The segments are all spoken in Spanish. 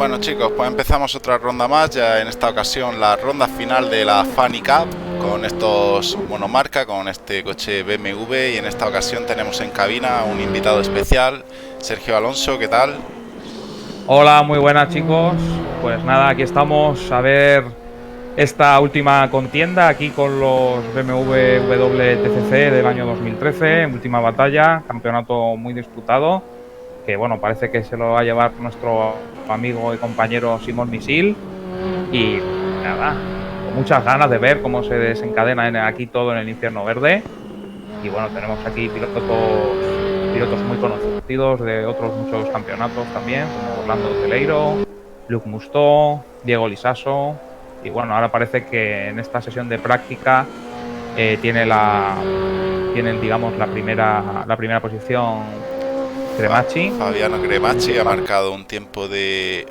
Bueno chicos, pues empezamos otra ronda más, ya en esta ocasión la ronda final de la Funny Cup, con estos monomarca, con este coche BMW, y en esta ocasión tenemos en cabina a un invitado especial, Sergio Alonso. ¿Qué tal? Hola, muy buenas chicos. Pues nada, aquí estamos a ver esta última contienda aquí con los BMW WTCC del año 2013, última batalla, campeonato muy disputado, que bueno, parece que se lo va a llevar nuestro amigo y compañero Simón Misil y nada, con muchas ganas de ver cómo se desencadena aquí todo en el infierno verde. Y bueno, tenemos aquí pilotos muy conocidos de otros muchos campeonatos también, como Orlando Celeiro, Luc Mustó, Diego Lisaso. Y bueno, ahora parece que en esta sesión de práctica tienen, digamos, la primera posición Cremacci. Fabiano Cremacci ha marcado un tiempo de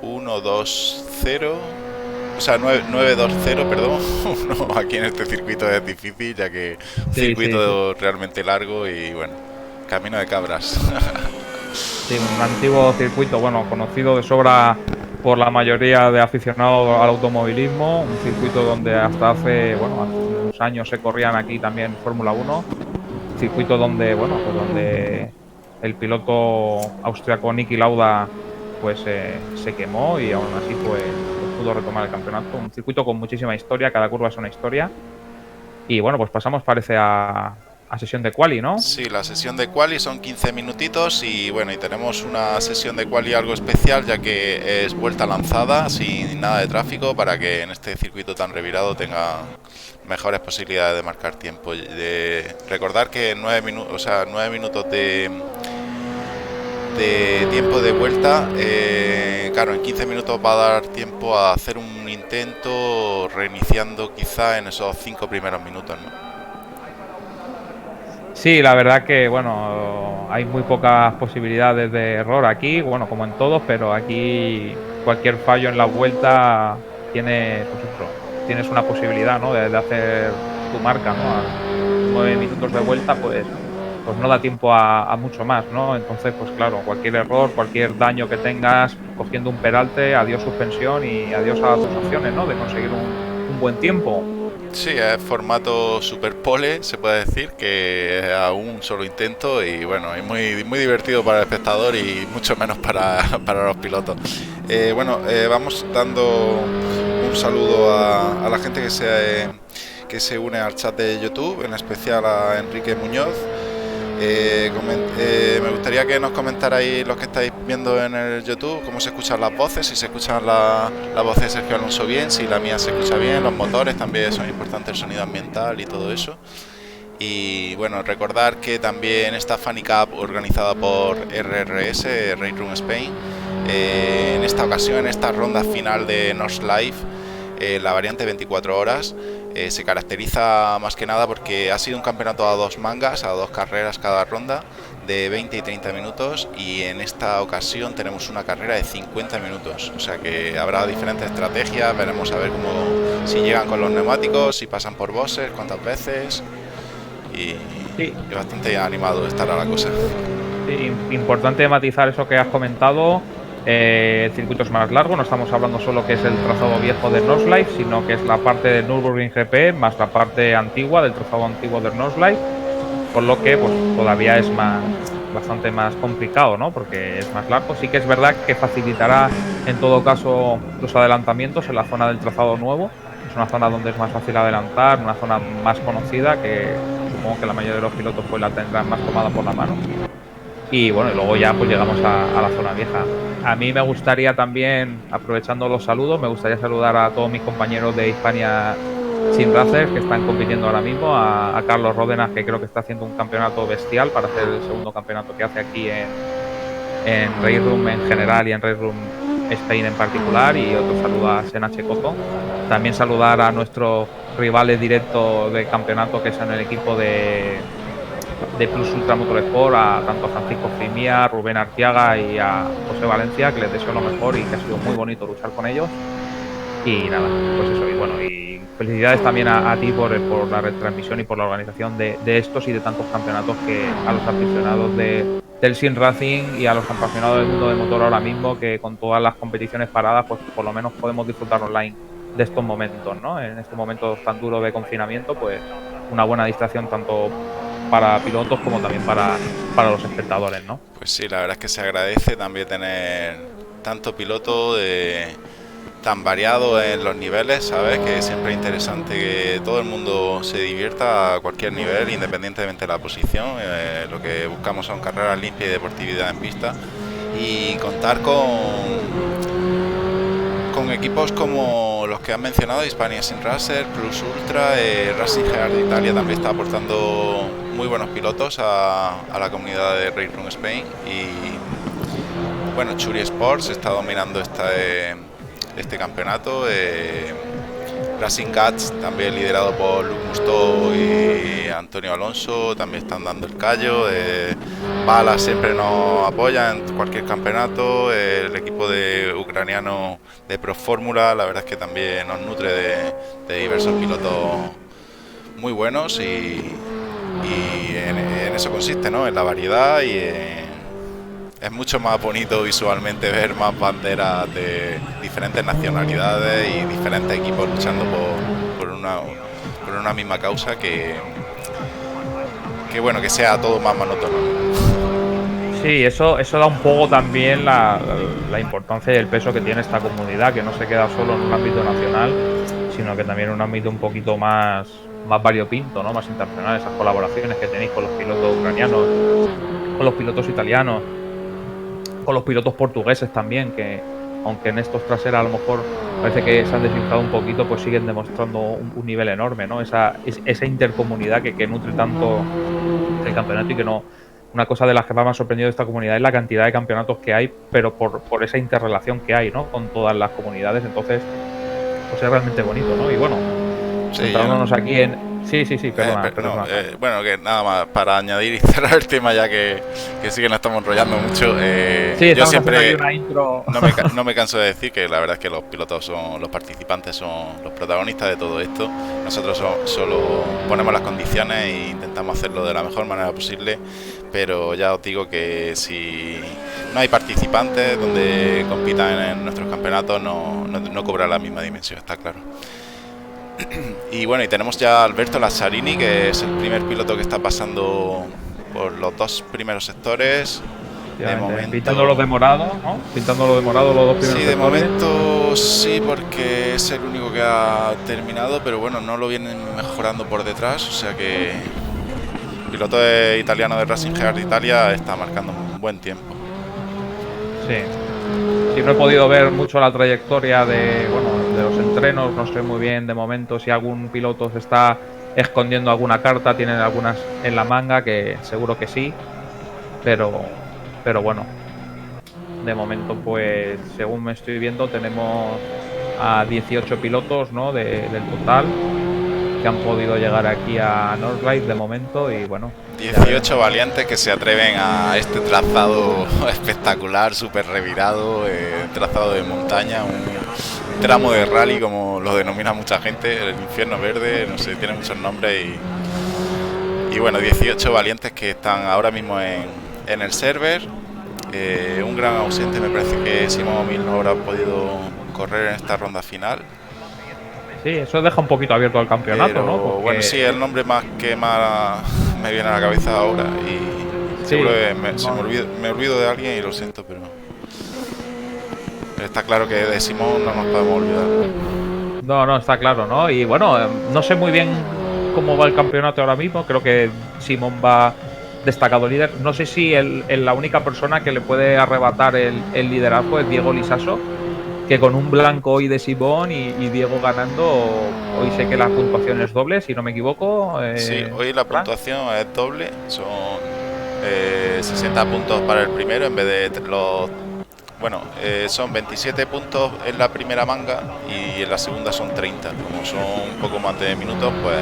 1-2-0. O sea, 9-2-0, perdón. No, aquí en este circuito es difícil, ya que un Sí, sí, sí. circuito realmente largo y bueno, camino de cabras. Sí, un antiguo circuito, bueno, conocido de sobra por la mayoría de aficionados al automovilismo, un circuito donde hace unos años se corrían aquí también Fórmula 1, circuito donde, bueno, pues donde el piloto austriaco Niki Lauda pues se quemó y aún así pues pudo retomar el campeonato, un circuito con muchísima historia, cada curva es una historia. Y bueno, pues pasamos parece a sesión de quali, ¿no? Sí, la sesión de quali son 15 minutitos y bueno, y tenemos una sesión de quali algo especial, ya que es vuelta lanzada sin nada de tráfico, para que en este circuito tan revirado tenga mejores posibilidades de marcar tiempo. Recordar que 9 minutos, o sea, 9 minutos de tiempo de vuelta, claro, en 15 minutos va a dar tiempo a hacer un intento reiniciando quizá en esos 5 primeros minutos, ¿no? Sí, la verdad que bueno, hay muy pocas posibilidades de error aquí, bueno, como en todos, pero aquí cualquier fallo en la vuelta tiene, pues eso, tienes una posibilidad, ¿no? De hacer tu marca, ¿no? A 9 minutos de vuelta, pues no da tiempo a mucho más, ¿no? Entonces, pues claro, cualquier error, cualquier daño que tengas, cogiendo un peralte, adiós suspensión y adiós a tus opciones, ¿no? De conseguir un buen tiempo. Sí, es formato super pole, se puede decir, que es a un solo intento y bueno, es muy divertido para el espectador y mucho menos para los pilotos. Vamos dando un saludo a la gente que se une al chat de YouTube, en especial a Enrique Muñoz. Me gustaría que nos comentarais, los que estáis viendo en el YouTube, cómo se escuchan las voces, si se escuchan la voz de Sergio Alonso bien, si la mía se escucha bien, los motores también son importantes, el sonido ambiental y todo eso. Y bueno, recordar que también esta Funny Cup organizada por RRS, Race Room Spain, en esta ocasión, en esta ronda final de North Life, la variante 24 horas, se caracteriza más que nada porque ha sido un campeonato a dos mangas, a dos carreras cada ronda, de 20 y 30 minutos, y en esta ocasión tenemos una carrera de 50 minutos, o sea que habrá diferentes estrategias, veremos a ver cómo, si llegan con los neumáticos, si pasan por bosses, cuántas veces, Sí, y bastante animado estará la cosa. sí, importante matizar eso que has comentado. El circuito es más largo, no estamos hablando solo que es el trazado viejo de Nordschleife, sino que es la parte del Nürburgring GP más la parte antigua del trazado antiguo del Nordschleife, por lo que pues todavía es bastante más complicado, ¿no? Porque es más largo. Sí que es verdad que facilitará en todo caso los adelantamientos en la zona del trazado nuevo. Es una zona donde es más fácil adelantar, una zona más conocida que supongo que la mayoría de los pilotos pues la tendrán más tomada por la mano. Y bueno, y luego ya pues llegamos a la zona vieja. A mí me gustaría también, aprovechando los saludos, me gustaría saludar a todos mis compañeros de Hispania Sim Racers que están compitiendo ahora mismo, a Carlos Ródenas, que creo que está haciendo un campeonato bestial para hacer el segundo campeonato que hace aquí en Race Room en general y en Race Room Spain en particular, y otro saludo a Sena Checoto. También saludar a nuestros rivales directos de campeonato que son el equipo de Plus Ultra Motorsport, a tanto a Francisco Frimía, Rubén Artiaga y a José Valencia, que les deseo lo mejor y que ha sido muy bonito luchar con ellos. Y nada, pues eso, y bueno, y felicidades también a ti por la retransmisión y por la organización de estos y de tantos campeonatos que a los aficionados del Sim Racing y a los apasionados del mundo del motor ahora mismo, que con todas las competiciones paradas, pues por lo menos podemos disfrutar online de estos momentos, ¿no? En estos momentos tan duros de confinamiento, pues una buena distracción tanto para pilotos como también para los espectadores, ¿no? Pues sí, la verdad es que se agradece también tener tanto piloto tan variado en los niveles, ¿sabes? Que siempre es interesante que todo el mundo se divierta a cualquier nivel, independientemente de la posición. Lo que buscamos son carreras limpias y deportividad en pista. Y contar con equipos como los que han mencionado, Hispania Sim Racer, Plus Ultra, Racing Heart de Italia también está aportando muy buenos pilotos a la comunidad de Race Room Spain. Y bueno, Churi Sports está dominando este campeonato. Racing Cats, también liderado por Luc Musto y Antonio Alonso, también están dando el callo. Bala siempre nos apoya en cualquier campeonato. El equipo ucraniano de Pro Fórmula, la verdad es que también nos nutre de diversos pilotos muy buenos, y en eso consiste, ¿no? En la variedad, y es mucho más bonito visualmente ver más banderas de diferentes nacionalidades y diferentes equipos luchando por una misma causa, que bueno, que sea todo más monótono. Sí, eso da un poco también la importancia y el peso que tiene esta comunidad, que no se queda solo en un ámbito nacional, sino que también en un ámbito un poquito más variopinto, ¿no? Más internacional, esas colaboraciones que tenéis con los pilotos ucranianos, con los pilotos italianos, con los pilotos portugueses también, que aunque en estos traseras a lo mejor parece que se han desinflado un poquito, pues siguen demostrando un nivel enorme, ¿no? Esa intercomunidad que nutre tanto el campeonato, y que no... Una cosa de las que más me ha sorprendido de esta comunidad es la cantidad de campeonatos que hay, pero por esa interrelación que hay, ¿no? Con todas las comunidades. Entonces, pues es realmente bonito, ¿no? Y bueno, centrándonos aquí en... Sí, perdona. Bueno, que nada más para añadir y cerrar el tema, ya que sí que nos estamos enrollando mucho. Yo siempre una intro. no me canso de decir que la verdad es que los pilotos los participantes son los protagonistas de todo esto. Nosotros solo ponemos las condiciones e intentamos hacerlo de la mejor manera posible, pero ya os digo que si no hay participantes donde compitan en nuestros campeonatos, no cobra la misma dimensión, está claro. Y bueno, y tenemos ya a Alberto Lazzarini, que es el primer piloto que está pasando por los dos primeros sectores. De momento, pintándolo de morado, ¿no? Pintándolo de morado los dos primeros sectores. Sí, de momento sí, porque es el único que ha terminado, pero bueno, no lo vienen mejorando por detrás, o sea que el piloto italiano de Racing Heart de Italia está marcando un buen tiempo. Sí. Sí, no he podido ver mucho la trayectoria de los entrenos, no sé muy bien de momento si algún piloto se está escondiendo alguna carta, tienen algunas en la manga, que seguro que sí, pero bueno, de momento, pues según me estoy viendo, tenemos a 18 pilotos, ¿no? del total, que han podido llegar aquí a Northlight de momento, y bueno, 18 valientes que se atreven a este trazado espectacular, súper revirado, trazado de montaña, un tramo de rally, como lo denomina mucha gente, el infierno verde, no sé, tiene muchos nombres, y bueno, 18 valientes que están ahora mismo en el server. Un gran ausente, me parece que Simón O'Mill no habrá podido correr en esta ronda final. Sí, eso deja un poquito abierto al campeonato, pero, ¿no? Porque... bueno, sí, el nombre más que más me viene a la cabeza ahora, y sí, seguro que me olvido de alguien y lo siento, pero está claro que de Simón no nos podemos olvidar. No, está claro, ¿no? Y bueno, no sé muy bien cómo va el campeonato ahora mismo. Creo que Simón va destacado líder. No sé si la única persona que le puede arrebatar el liderazgo es Diego Lisaso, que con un blanco hoy de Simón y Diego ganando, hoy sé que la puntuación es doble, si no me equivoco. Sí, hoy la puntuación es doble, son 60 puntos para el primero en vez de los... Bueno, son 27 puntos en la primera manga y en la segunda son 30. Como son un poco más de minutos, pues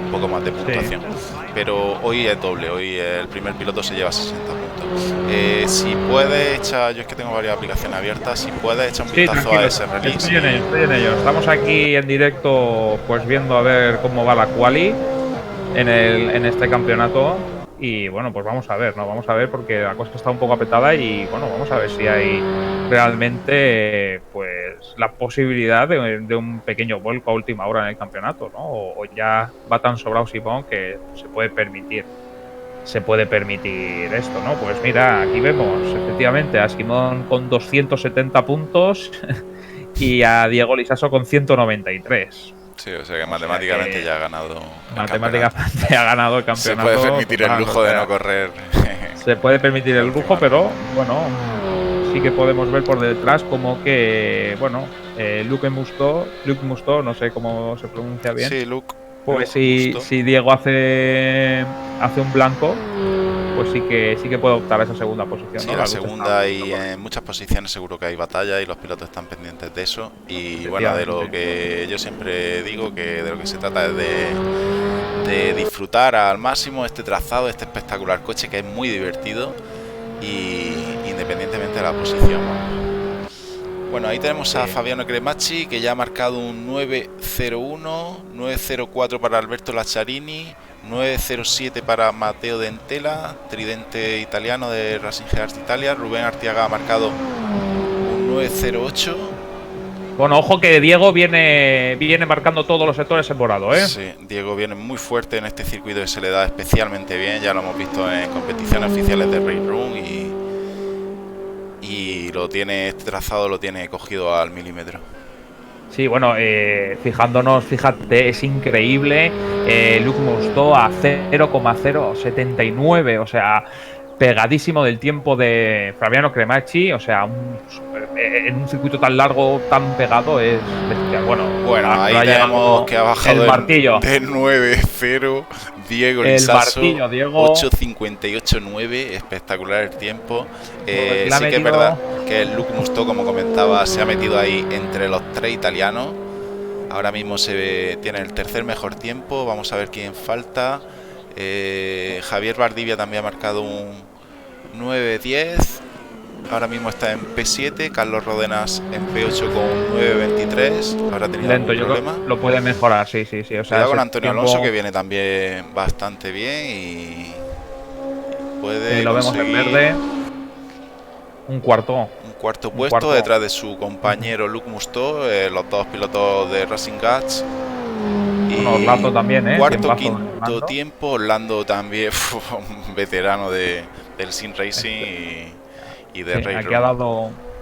un poco más de puntuación. Sí. Pero hoy es doble, hoy el primer piloto se lleva 60 puntos. Si puedes echar, yo es que tengo varias aplicaciones abiertas, si puedes echar un vistazo a ese release. Estoy en ello. Estamos aquí en directo, pues viendo a ver cómo va la quali en este campeonato. y bueno, pues vamos a ver, ¿no? Vamos a ver porque la cosa está un poco apretada y bueno, vamos a ver si hay realmente pues la posibilidad de un pequeño vuelco a última hora en el campeonato, ¿no? O ya va tan sobrado Simón que se puede permitir esto, ¿no? Pues mira, aquí vemos efectivamente a Simón con 270 puntos y a Diego Lisaso con 193. Sí, o sea que matemáticamente ya ha ganado el matemáticamente campeonato. ha ganado el campeonato. Se puede permitir el lujo de no correr. Se puede permitir el lujo, pero bueno, sí que podemos ver por detrás como que, bueno, Luke Musto, no sé cómo se pronuncia bien. Sí, Luke. Pues si Diego hace un blanco, pues sí que puede optar a esa segunda posición. Sí, ¿no? la segunda, y en muchas posiciones seguro que hay batalla y los pilotos están pendientes de eso. Y bueno, de lo que yo siempre digo, que de lo que se trata es de disfrutar al máximo este trazado, este espectacular coche que es muy divertido, y independientemente de la posición. Bueno, ahí tenemos a Fabiano Cremacci, que ya ha marcado un 9.01, 9.04 para Alberto Lacciarini, 9.07 para Matteo Dentela, tridente italiano de Racing Hearts Italia. Rubén Artiaga ha marcado un 9.08. Bueno, ojo que Diego viene marcando todos los sectores en morado, ¿eh? Sí, Diego viene muy fuerte en este circuito que se le da especialmente bien. Ya lo hemos visto en competiciones oficiales de Race Room y lo tiene, este trazado lo tiene cogido al milímetro. Sí, bueno, fíjate, es increíble. Luke Musto a 0,079, o sea, pegadísimo del tiempo de Fabiano Cremacci, o sea, en un circuito tan largo, tan pegado, es bestial. Bueno, ahí tenemos que ha bajado el martillo de 9-0 Diego Lisaso, 8.58.9, espectacular el tiempo. Sí que es verdad que el Luke Musto, como comentaba, se ha metido ahí entre los tres italianos. Ahora mismo tiene el tercer mejor tiempo. Vamos a ver quién falta. Javier Valdivia también ha marcado un 9.10. Ahora mismo está en P7. Carlos Rodenas en P8 con 9.23. Ahora tenía lento, algún problema. Lo puede mejorar, sí. O sea, cuidado con Antonio Alonso, que viene también bastante bien y puede lo vemos en verde. Un cuarto puesto detrás de su compañero Luke Musto, los dos pilotos de Racing Guts. Y Orlando también, cuarto, quinto tiempo. Orlando también, un veterano del Sim Racing y de Rey. Aquí ha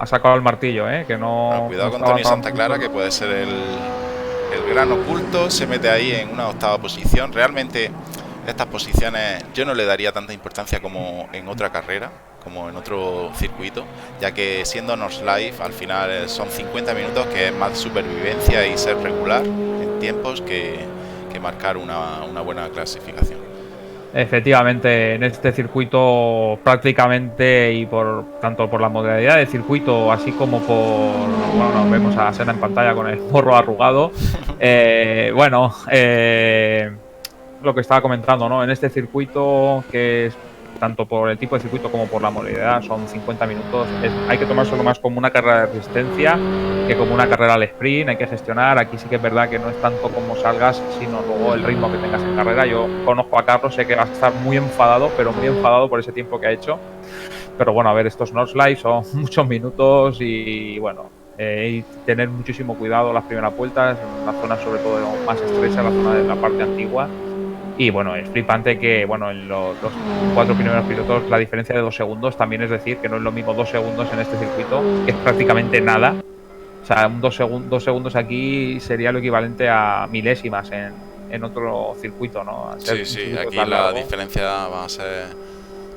sacado el martillo, que no. Cuidado con Tony Santa Clara, que puede ser el gran oculto. Se mete ahí en una octava posición. Realmente estas posiciones yo no le daría tanta importancia como en otra carrera, como en otro circuito, ya que siendo North Life al final son 50 minutos, que es más supervivencia y ser regular en tiempos que marcar una buena clasificación. Efectivamente, en este circuito prácticamente, y tanto por la modalidad de circuito así como vemos a Senna en pantalla con el morro arrugado. Lo que estaba comentando, ¿no? En este circuito, que es tanto por el tipo de circuito como por la modalidad, son 50 minutos. Hay que tomárselo más como una carrera de resistencia que como una carrera al sprint. Hay que gestionar. Aquí sí que es verdad que no es tanto como salgas, sino luego el ritmo que tengas en carrera. Yo conozco a Carlos, sé que va a estar muy enfadado, pero muy enfadado por ese tiempo que ha hecho. Pero bueno, a ver, estos North Live son muchos minutos y bueno, y tener muchísimo cuidado las primeras vueltas, en la zona sobre todo más estrecha, la zona de la parte antigua. Y bueno, es flipante que en los 4 primeros pilotos la diferencia de 2 segundos, también es decir que no es lo mismo 2 segundos en este circuito, que es prácticamente nada. O sea, 2 segundos aquí sería lo equivalente a milésimas en otro circuito, ¿no? Sí, aquí la diferencia va a ser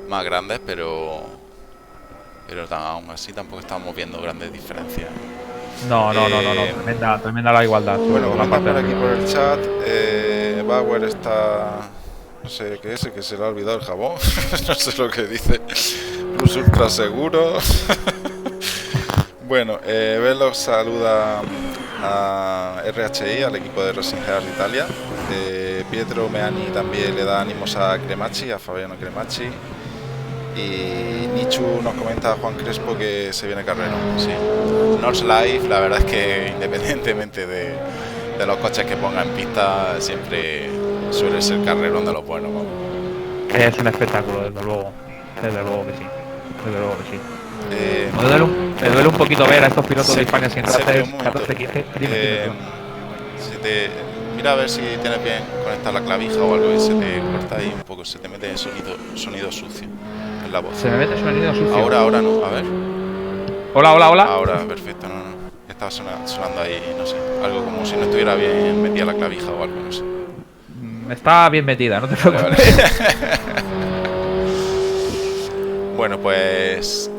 más grande, pero aún así tampoco estamos viendo grandes diferencias. No, tremenda la igualdad. Bueno, comentan por aquí por el chat, Bauer está, no sé qué es, que se le ha olvidado el jabón, no sé lo que dice, Plus Ultra seguro. Bueno, Velox saluda a RHI, al equipo de Racing Hearts Italia. Pietro Meani también le da ánimos a Cremacci, a Fabiano Cremacci. Y Nichu nos comenta a Juan Crespo que se viene carrero. Sí. North Life, la verdad es que independientemente de los coches que ponga en pista, siempre suele ser carrerón de los buenos. Es un espectáculo, desde luego. Desde luego que sí. Desde luego que sí. Eh, Me duele un poquito ver a estos pilotos de España sin Sergio, races un momento. 14-15. Dime, Mira a ver si tienes bien conectada la clavija o algo y se te corta ahí un poco, se te mete sonido sucio en la voz. Se me mete sonido sucio. Ahora no, a ver. Hola, hola, hola. Ahora, perfecto, no. Estaba sonando ahí, no sé, algo como si no estuviera bien metida la clavija o algo, no sé. Está bien metida, no te preocupes. Vale. Bueno, pues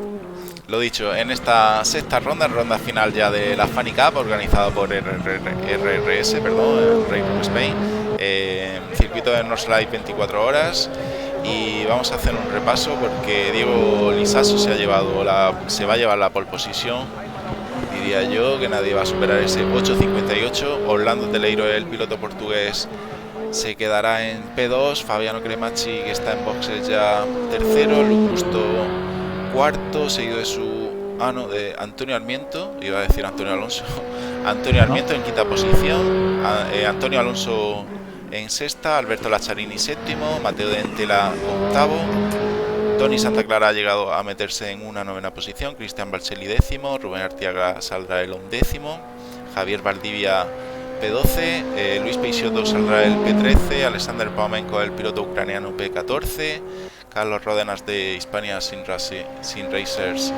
lo dicho, en esta sexta ronda final ya de la Funny Cup, organizada por RRS, perdón, Racing Spain, circuito de Northlight 24 horas. Y vamos a hacer un repaso porque Diego Lisaso se va a llevar la pole position. Diría yo que nadie va a superar ese 8.58. Orlando Teleiro, el piloto portugués, se quedará en P2. Fabiano Cremacci, que está en boxes, ya tercero. Luke Busto cuarto, seguido de Antonio Armiento, iba a decir Antonio Alonso. Antonio Armiento en quinta posición, Antonio Alonso en sexta, Alberto Laczarini séptimo, Mateo Dentela octavo, Tony Santa Clara ha llegado a meterse en una novena posición, Cristian Barcelli décimo, Rubén Artiaga saldrá el undécimo, Javier Valdivia P12, Luis Peixoto saldrá el P13, Alexander Paumenko, el piloto ucraniano, P14, Carlos Ródenas de Hispania Sin Racers,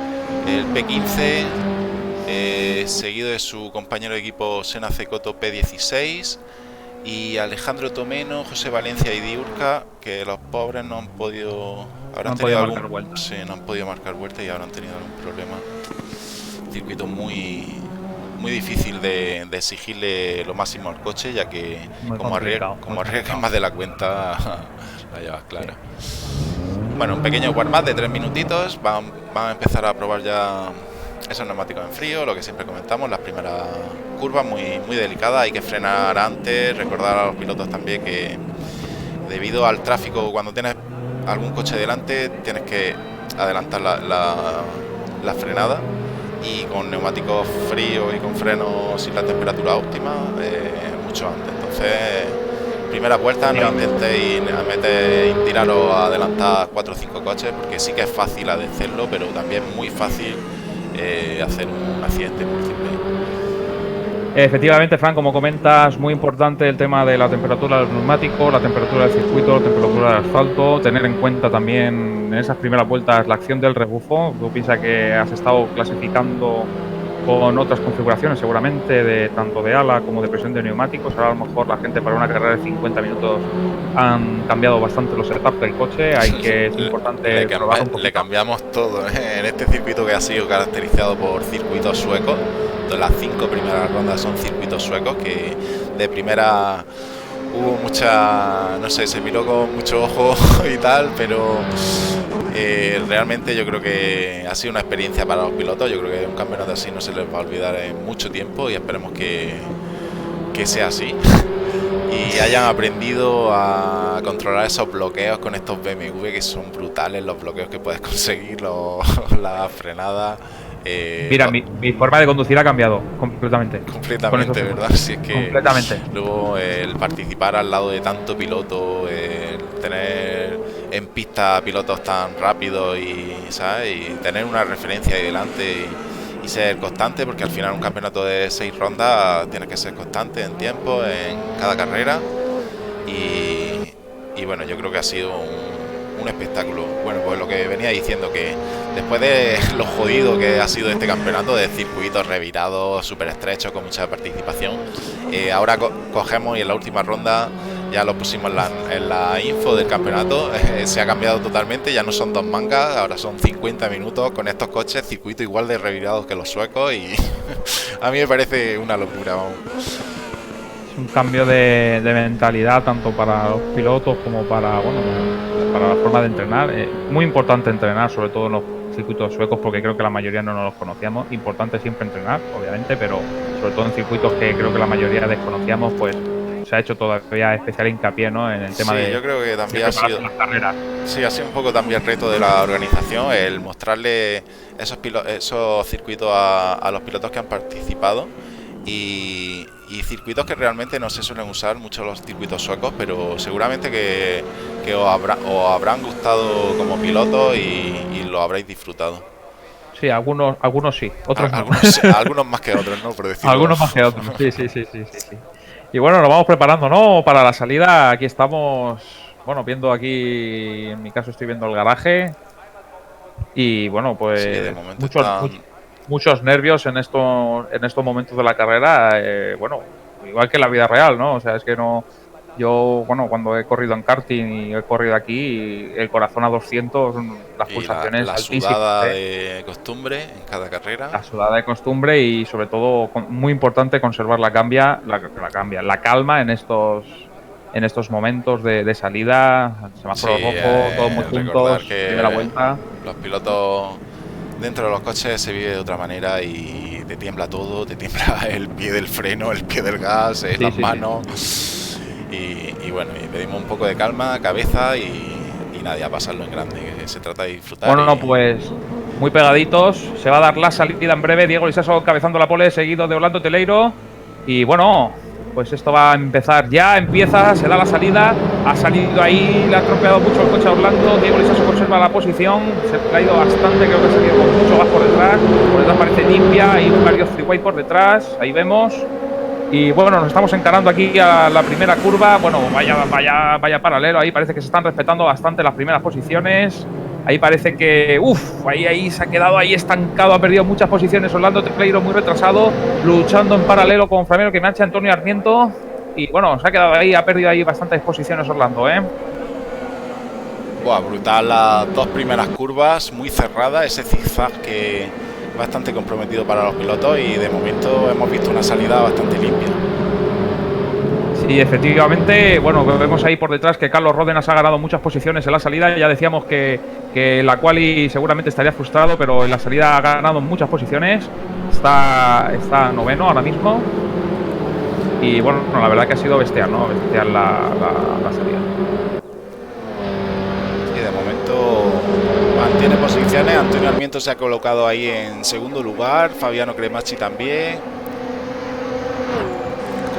el P15, seguido de su compañero de equipo Sena Cecoto, P16, y Alejandro Tomeno, José Valencia y Diurca, que los pobres no han podido... No han podido marcar vuelta. Sí, no han podido marcar vuelta y habrán tenido algún problema. Circuito muy difícil de exigirle lo máximo al coche, ya que como arriesgas más de la cuenta, la llevas clara. Bueno, un pequeño warm-up de 3 minutitos. Van a empezar a probar ya esos neumáticos en frío, lo que siempre comentamos, las primeras curvas muy delicadas, hay que frenar antes, recordar a los pilotos también que debido al tráfico, cuando tienes algún coche delante, tienes que adelantar la frenada, y con neumáticos fríos y con frenos sin la temperatura óptima, mucho antes. Entonces, primera vuelta no intentéis tiraros a adelantar 4 o 5 coches, porque sí que es fácil hacerlo, pero también muy fácil hacer un accidente múltiple. Efectivamente, Fran, como comentas, muy importante el tema de la temperatura del neumático, la temperatura del circuito, la temperatura del asfalto, tener en cuenta también en esas primeras vueltas la acción del rebufo. Tú piensas que has estado clasificando con otras configuraciones seguramente, de tanto de ala como de presión de neumáticos. Ahora a lo mejor la gente para una carrera de 50 minutos han cambiado bastante los setups del coche, es importante probar un poquito. Le cambiamos todo, en este circuito que ha sido caracterizado por circuitos suecos. Las 5 primeras rondas son circuitos suecos, que de primera hubo mucha, no sé, se miró con mucho ojo y tal, pero realmente yo creo que ha sido una experiencia para los pilotos. Yo creo que un campeonato así no se les va a olvidar en mucho tiempo, y esperemos que sea así y hayan aprendido a controlar esos bloqueos con estos BMW, que son brutales los bloqueos que puedes conseguir, las frenadas. Mira, mi forma de conducir ha cambiado completamente. Completamente, ¿verdad? Si es que completamente. Luego el participar al lado de tanto piloto, el tener en pista pilotos tan rápidos ¿sabes? Y tener una referencia ahí delante y ser constante, porque al final un campeonato de 6 rondas tienes que ser constante en tiempo, en cada carrera. Y bueno, yo creo que ha sido un espectáculo. Bueno, pues lo que venía diciendo, que después de lo jodido que ha sido este campeonato, de circuitos revirados, súper estrechos, con mucha participación, ahora cogemos y en la última ronda, ya lo pusimos en la info del campeonato, se ha cambiado totalmente, ya no son 2 mangas, ahora son 50 minutos con estos coches, circuito igual de revirados que los suecos, y a mí me parece una locura, vamos. Un cambio de mentalidad tanto para los pilotos como para la forma de entrenar. Muy importante entrenar, sobre todo en los circuitos suecos, porque creo que la mayoría no nos los conocíamos. Importante siempre entrenar, obviamente, pero sobre todo en circuitos que creo que la mayoría desconocíamos, pues se ha hecho todavía especial hincapié, ¿no?, en el tema de... yo creo que también ha sido las carreras. Sí, ha sido un poco también el reto de la organización, el mostrarle esos circuitos a los pilotos que han participado, y circuitos que realmente no se suelen usar mucho los circuitos suecos, pero seguramente que os habrán gustado como pilotos y lo habréis disfrutado. Sí, algunos sí, otros no. Algunos más que otros, ¿no? Por decirlo. Algunos más que otros. Sí, sí, sí, sí, sí, sí. Y bueno, nos vamos preparando, ¿no? Para la salida. Aquí estamos, bueno, viendo aquí, en mi caso estoy viendo el garaje. Y bueno, Sí, de pues momento están. muchos nervios en estos momentos de la carrera. Bueno, igual que en la vida real, ¿no? O sea, es que no. Yo, bueno, cuando he corrido en karting y he corrido aquí, el corazón a 200, las Y pulsaciones la altísimas, sudada ¿eh? de costumbre en cada carrera. La sudada de costumbre y sobre todo muy importante conservar la calma en estos momentos de salida, Sí, semáforo rojo, todos muy recordar juntos, primera que vuelta. los pilotos dentro de los coches se vive de otra manera y te tiembla todo, te tiembla el pie del freno, el pie del gas, Sí, las sí, sí. manos. Y bueno, y pedimos un poco de calma, cabeza y nada, a pasarlo en grande, que se trata de disfrutar Bueno, y no, pues muy pegaditos. Se va a dar la salida en breve. Diego Lisaso cabezando la pole, seguido de Orlando Teleiro. Y bueno, pues esto va a empezar ya. Empieza, se da la salida. Ha salido ahí, le ha tropeado mucho el coche a Orlando. Diego Lisaso conserva la posición. Se ha caído bastante, creo que ha salido con mucho gas por detrás. Por detrás parece limpia. Y un Mario Freeway por detrás. Ahí vemos. Y bueno, nos estamos encarando aquí a la primera curva. Bueno, vaya paralelo. Ahí parece que se están respetando bastante las primeras posiciones. Ahí parece que, ahí se ha quedado ahí estancado, ha perdido muchas posiciones. Orlando Tepleiro muy retrasado, luchando en paralelo con Flamero que mancha Antonio Armiento. Y bueno, se ha quedado ahí, ha perdido ahí bastantes posiciones Orlando, ¿eh? Buah, brutal las dos primeras curvas, muy cerradas, ese zigzag que bastante comprometido para los pilotos y de momento hemos visto una salida bastante limpia. Sí, efectivamente, bueno, vemos ahí por detrás que Carlos Ródenas ha ganado muchas posiciones en la salida. Ya decíamos que la quali seguramente estaría frustrado, pero en la salida ha ganado muchas posiciones. Está noveno ahora mismo. Y bueno, la verdad que ha sido bestial, ¿no? Bestial la salida. Y de momento mantiene posiciones. Antonio Armiento se ha colocado ahí en segundo lugar, Fabiano Cremacci también.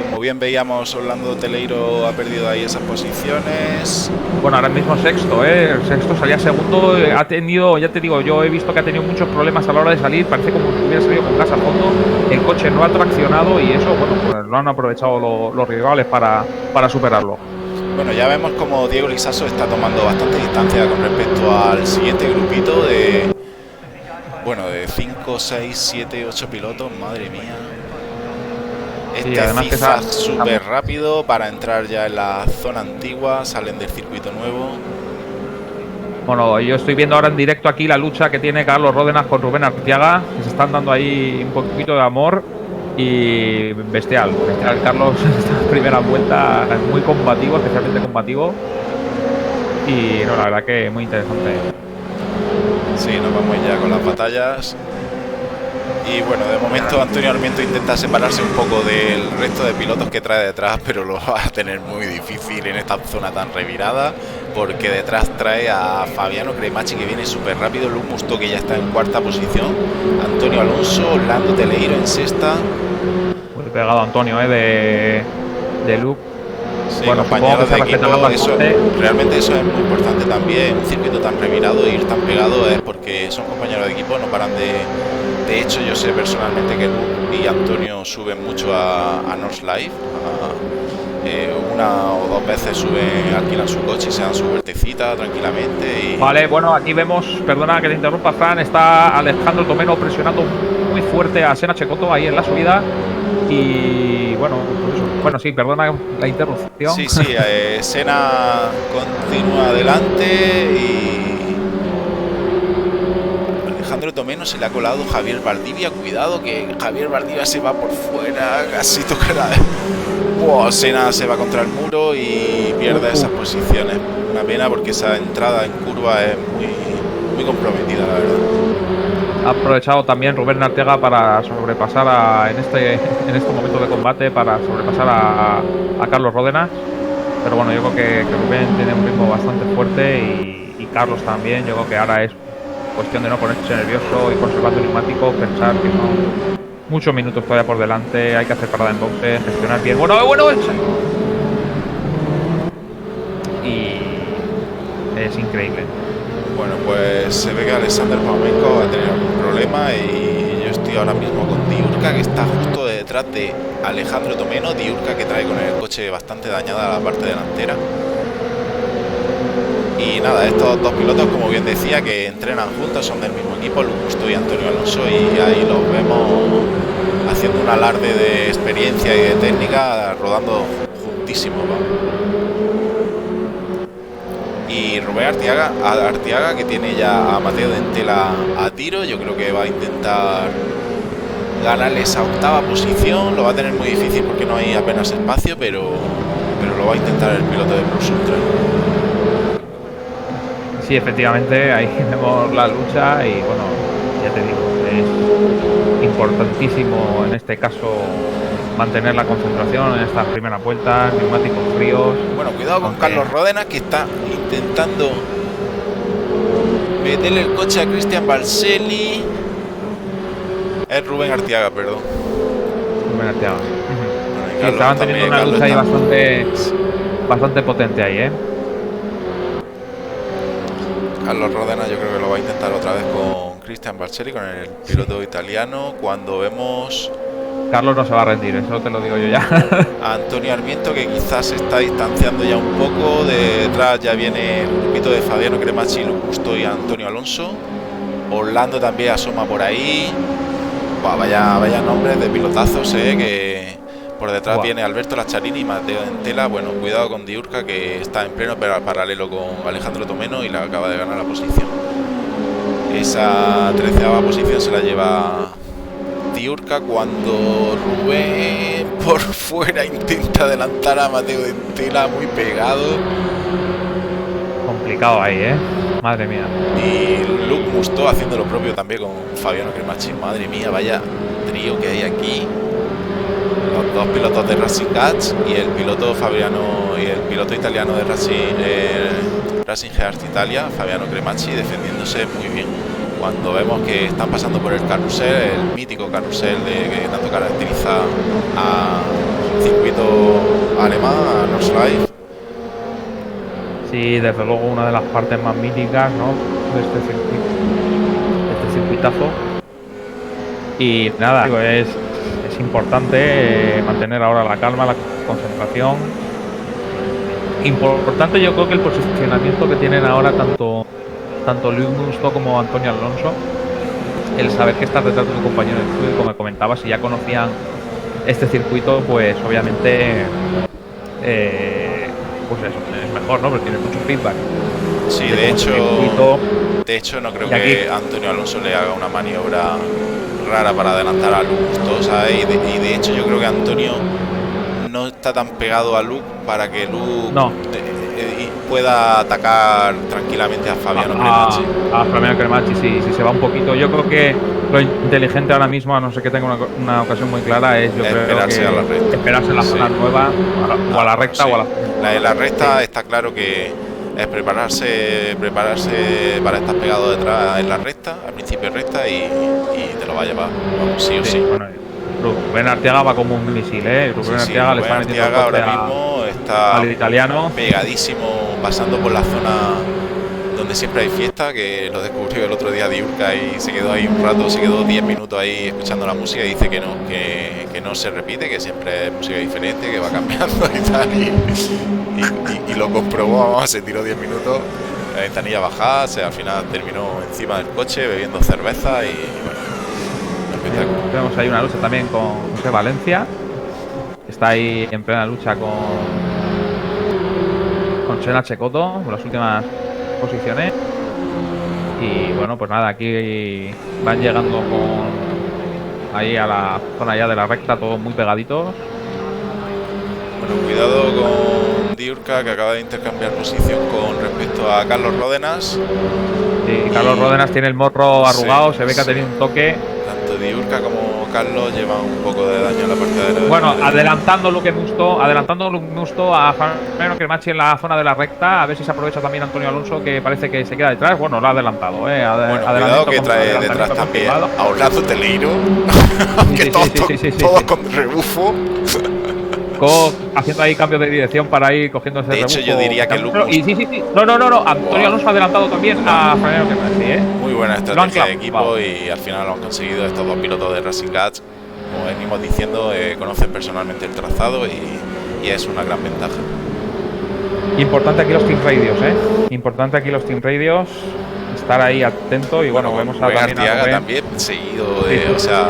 Como bien veíamos, Orlando Teleiro ha perdido ahí esas posiciones. Bueno, ahora mismo sexto, ¿eh? El sexto salía segundo. Ha tenido, ya te digo, yo he visto que ha tenido muchos problemas a la hora de salir. Parece como si hubiera salido con gas a fondo. El coche no ha traccionado y eso, bueno, pues lo han aprovechado los rivales para superarlo. Bueno, ya vemos como Diego Lisaso está tomando bastante distancia con respecto al siguiente grupito de 5, 6, 7, 8 pilotos, madre mía. Este sí, zigzag súper rápido para entrar ya en la zona antigua, salen del circuito nuevo. Bueno, yo estoy viendo ahora en directo aquí la lucha que tiene Carlos Ródenas con Rubén Arteaga, que se están dando ahí un poquito de amor. Y bestial Carlos en esta primera vuelta, muy combativo, especialmente combativo. Y no, la verdad que muy interesante. Sí, nos vamos ya con las batallas. Y bueno, de momento Antonio Armiento intenta separarse un poco del resto de pilotos que trae detrás, pero lo va a tener muy difícil en esta zona tan revirada, porque detrás trae a Fabiano Cremacci, que viene súper rápido, Luke Musto, que ya está en cuarta posición, Antonio Alonso, Orlando Teleiro en sexta. Muy pegado Antonio, de Luke. Sí, bueno, compañeros de equipo, realmente eso es muy importante también. Un circuito tan revirado e ir tan pegado es porque son compañeros de equipo, no paran de hecho, yo sé personalmente que Luke y Antonio suben mucho a North Life. Una o dos veces suben, alquilan su coche y se dan su vueltecita tranquilamente. Vale, bueno, aquí vemos, perdona que te interrumpa, Fran, está Alejandro Tomeno presionando muy fuerte a Sena Checoto ahí en la subida. Y bueno, pues eso. Bueno, sí, perdona la interrupción. Sí, Sena continúa adelante y Alejandro Tomeno se le ha colado Javier Valdivia. Cuidado que Javier Valdivia se va por fuera, casi tocará. Sena se va contra el muro y pierde esas posiciones. Una pena porque esa entrada en curva es muy comprometida, la verdad. Ha aprovechado también Rubén Arteaga para sobrepasar en este momento de combate, para sobrepasar a Carlos Ródenas. Pero bueno, yo creo que Rubén tiene un ritmo bastante fuerte y Carlos también. Yo creo que ahora es cuestión de no ponerse nervioso y conservar el neumático, pensar Muchos minutos todavía por delante, hay que hacer parada en boxe, gestionar bien. Bueno, y es increíble. Bueno, pues se ve que Alexander Paumenko ha tenido algún problema y yo estoy ahora mismo con Diurka, que está justo detrás de Alejandro Tomeno. Diurka, que trae con el coche bastante dañada la parte delantera. Y nada, estos dos pilotos, como bien decía, que entrenan juntos, son del mismo equipo, Luke Musto y Antonio Alonso, y ahí los vemos haciendo un alarde de experiencia y de técnica, rodando juntísimos, ¿no? Y Rubén Artiaga, que tiene ya a Mateo Dentela a tiro, yo creo que va a intentar ganarle esa octava posición. Lo va a tener muy difícil porque no hay apenas espacio, pero lo va a intentar el piloto de Plus Ultra. Sí, efectivamente, ahí vemos la lucha y bueno, ya te digo, es importantísimo en este caso mantener la concentración en estas primeras vueltas, neumáticos fríos. Bueno, cuidado con Carlos Ródenas, que está intentando meterle el coche a Cristian Balselli. Es Rubén Artiaga, perdón. Rubén Artiaga. Bueno, sí, estaban teniendo una lucha ahí bastante potente ahí, ¿eh? Carlos Ródenas yo creo que lo va a intentar otra vez con Cristian Balselli, con el piloto italiano, cuando vemos... Carlos no se va a rendir, eso te lo digo yo ya. A Antonio Armiento, que quizás se está distanciando ya un poco. Detrás ya viene el grupito de Fabiano Cremacci, Luke Musto y Antonio Alonso. Orlando también asoma por ahí. Buah, vaya nombres de pilotazos, que por detrás viene Alberto Lacharini y Mateo Dentela. Bueno, cuidado con Diurka, que está en pleno paralelo con Alejandro Tomeno y le acaba de ganar la posición. Esa 13ª posición se la lleva Diurka, cuando Rubén por fuera intenta adelantar a Mateo Dentela, muy pegado. Complicado ahí, madre mía. Y Luke Musto haciendo lo propio también con Fabiano Cremacci. Madre mía, vaya trío que hay aquí. Los dos pilotos de Racing Cats y el piloto italiano de Racing Heart Italia, Fabiano Cremacci, defendiéndose muy bien. Cuando vemos que están pasando por el carrusel, el mítico carrusel que tanto caracteriza a circuito alemán, a Nordschleife. Sí, desde luego una de las partes más míticas, ¿no?, de este circuitazo. Y nada, es importante mantener ahora la calma, la concentración. Importante, yo creo que el posicionamiento que tienen ahora tanto Luke Musto como Antonio Alonso, el saber que estás detrás de tu compañero de estudio, como comentabas, si ya conocían este circuito, pues obviamente pues eso es mejor, ¿no? Porque tienes mucho feedback. Sí, de hecho no creo que Antonio Alonso le haga una maniobra rara para adelantar a Luke Musto, ¿sabes? Y de hecho yo creo que Antonio no está tan pegado a Luke para que Luke pueda atacar tranquilamente a Fabiano Cremacci. A Fabiano Cremacci, sí, si se va un poquito. Yo creo que lo inteligente ahora mismo, a no ser que tenga una ocasión muy clara, es esperarse a la recta. Esperarse en la zona nueva, o a la recta, sí. o a la recta está claro que es prepararse para estar pegado detrás en la recta, al principio recta, y te lo va a llevar, vamos, sí o sí. Bueno, Rubén Artiaga va como un misil, Rubén Artiaga le está metiendo ahora mismo está al italiano, pegadísimo, pasando por la zona donde siempre hay fiesta, que lo descubrió el otro día Diurka y se quedó ahí un rato, se quedó 10 minutos ahí escuchando la música y dice que no se repite, que siempre es música diferente, que va cambiando y tal, y lo comprobó, vamos, se tiró 10 minutos, la ventanilla bajada, al final terminó encima del coche bebiendo cerveza y bueno, espectáculo. Vemos ahí una lucha también con José Valencia, está ahí en plena lucha con Xena Checoto en las últimas posiciones. Y bueno, pues nada, aquí van llegando ahí a la zona ya de la recta, todos muy pegaditos. Bueno, cuidado con Diurka, que acaba de intercambiar posición con respecto a Carlos Ródenas. Sí, Carlos Ródenas tiene el morro arrugado, se ve que ha tenido un toque. Tanto Diurka como Carlos llevan un poco de daño en la parte de aerodinámica. Bueno, adelantando Luke Musto a Fernando Cremachi en la zona de la recta, a ver si se aprovecha también Antonio Alonso, que parece que se queda detrás. Bueno, lo ha adelantado, Bueno, cuidado que trae detrás también a Orlando Teleiro, que todos con rebufo. Haciendo ahí cambio de dirección para ir cogiendo ese rebufo. De hecho, yo diría que Lucas. Sí. No. Antonio Alonso ha adelantado también a Fernando Cremachi, Muy buena estrategia de equipo y al final lo han conseguido estos dos pilotos de Racing Cats. Como venimos diciendo, conocen personalmente el trazado y es una gran ventaja. Importante aquí los Team Radios, Importante aquí los Team Radios. Estar ahí atento y bueno, vemos a Artiaga también seguido, o sea,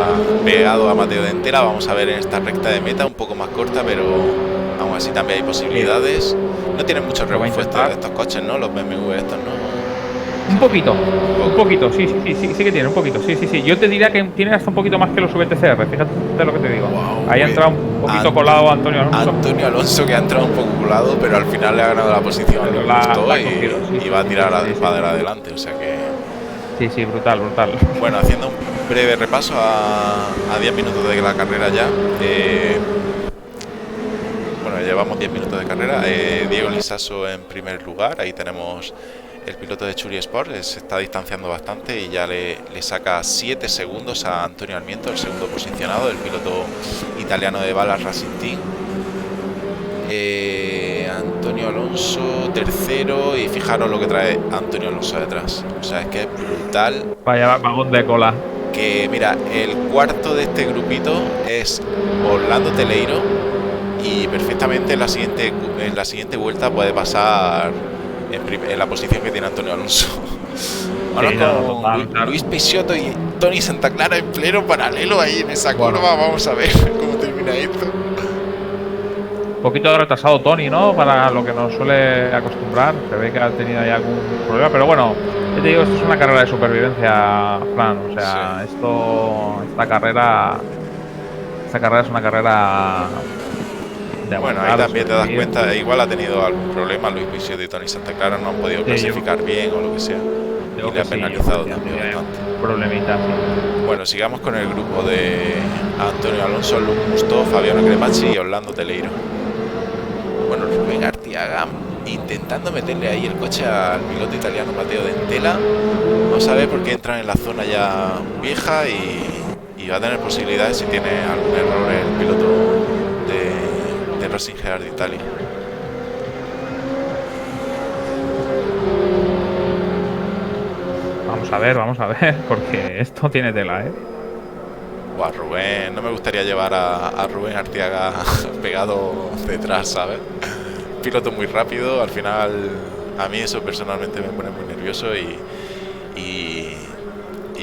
pegado a Mateo Dentela. Vamos a ver en esta recta de meta un poco más corta, pero aún así también hay posibilidades. No tienen mucho rebufo estos coches, ¿no? Los BMW estos, ¿no? Un poquito, sí que tiene un poquito, sí. Yo te diría que tiene hasta un poquito más que los VTCR, fíjate lo que te digo. Wow, ahí ha entrado un poquito colado Antonio Alonso. Antonio Alonso, que ha entrado un poco colado, pero al final le ha ganado la posición y va a tirar adelante, o sea que... Sí, brutal. Bueno, haciendo un breve repaso a 10 minutos de la carrera ya. Bueno, llevamos 10 minutos de carrera. Diego Lisaso en primer lugar, ahí tenemos... El piloto de Churi Sport se está distanciando bastante y ya le saca 7 segundos a Antonio Armiento, el segundo posicionado, el piloto italiano de Balas Racing Team. Antonio Alonso tercero, y fijaros lo que trae Antonio Alonso detrás. O sea, es que es brutal. Vaya vagón de cola. Que mira, el cuarto de este grupito es Orlando Teleiro y perfectamente en la siguiente vuelta puede pasar en la posición que tiene Antonio Alonso. Ahora con Luis Peixoto y Tony Santa Clara en pleno paralelo ahí en esa curva. Vamos a ver cómo termina esto. Un poquito retrasado Tony, ¿no? Para lo que nos suele acostumbrar. Se ve que ha tenido ahí algún problema, pero bueno, yo te digo, esto es una carrera de supervivencia, Fran. O sea, sí. Esta carrera es una carrera de bueno, ahí también te das cuenta, igual ha tenido algún problema Luis Peixoto y Tony Santa Clara, no han podido clasificar bien o lo que sea. Y le ha penalizado también bastante. Problemita, sí. Bueno, sigamos con el grupo de Antonio Alonso, Luke Musto, Fabiano Cremachi y Orlando Teleiro. Bueno, Rubén Artiaga intentando meterle ahí el coche al piloto italiano Mateo Dentela. Vamos a ver porque entran en la zona ya vieja y va a tener posibilidades si tiene algún error el piloto de Racing Gear de Italia. Vamos a ver, porque esto tiene tela, Buah, Rubén, no me gustaría llevar a Rubén Artiaga pegado detrás, ¿sabes? Piloto muy rápido, al final a mí eso personalmente me pone muy nervioso y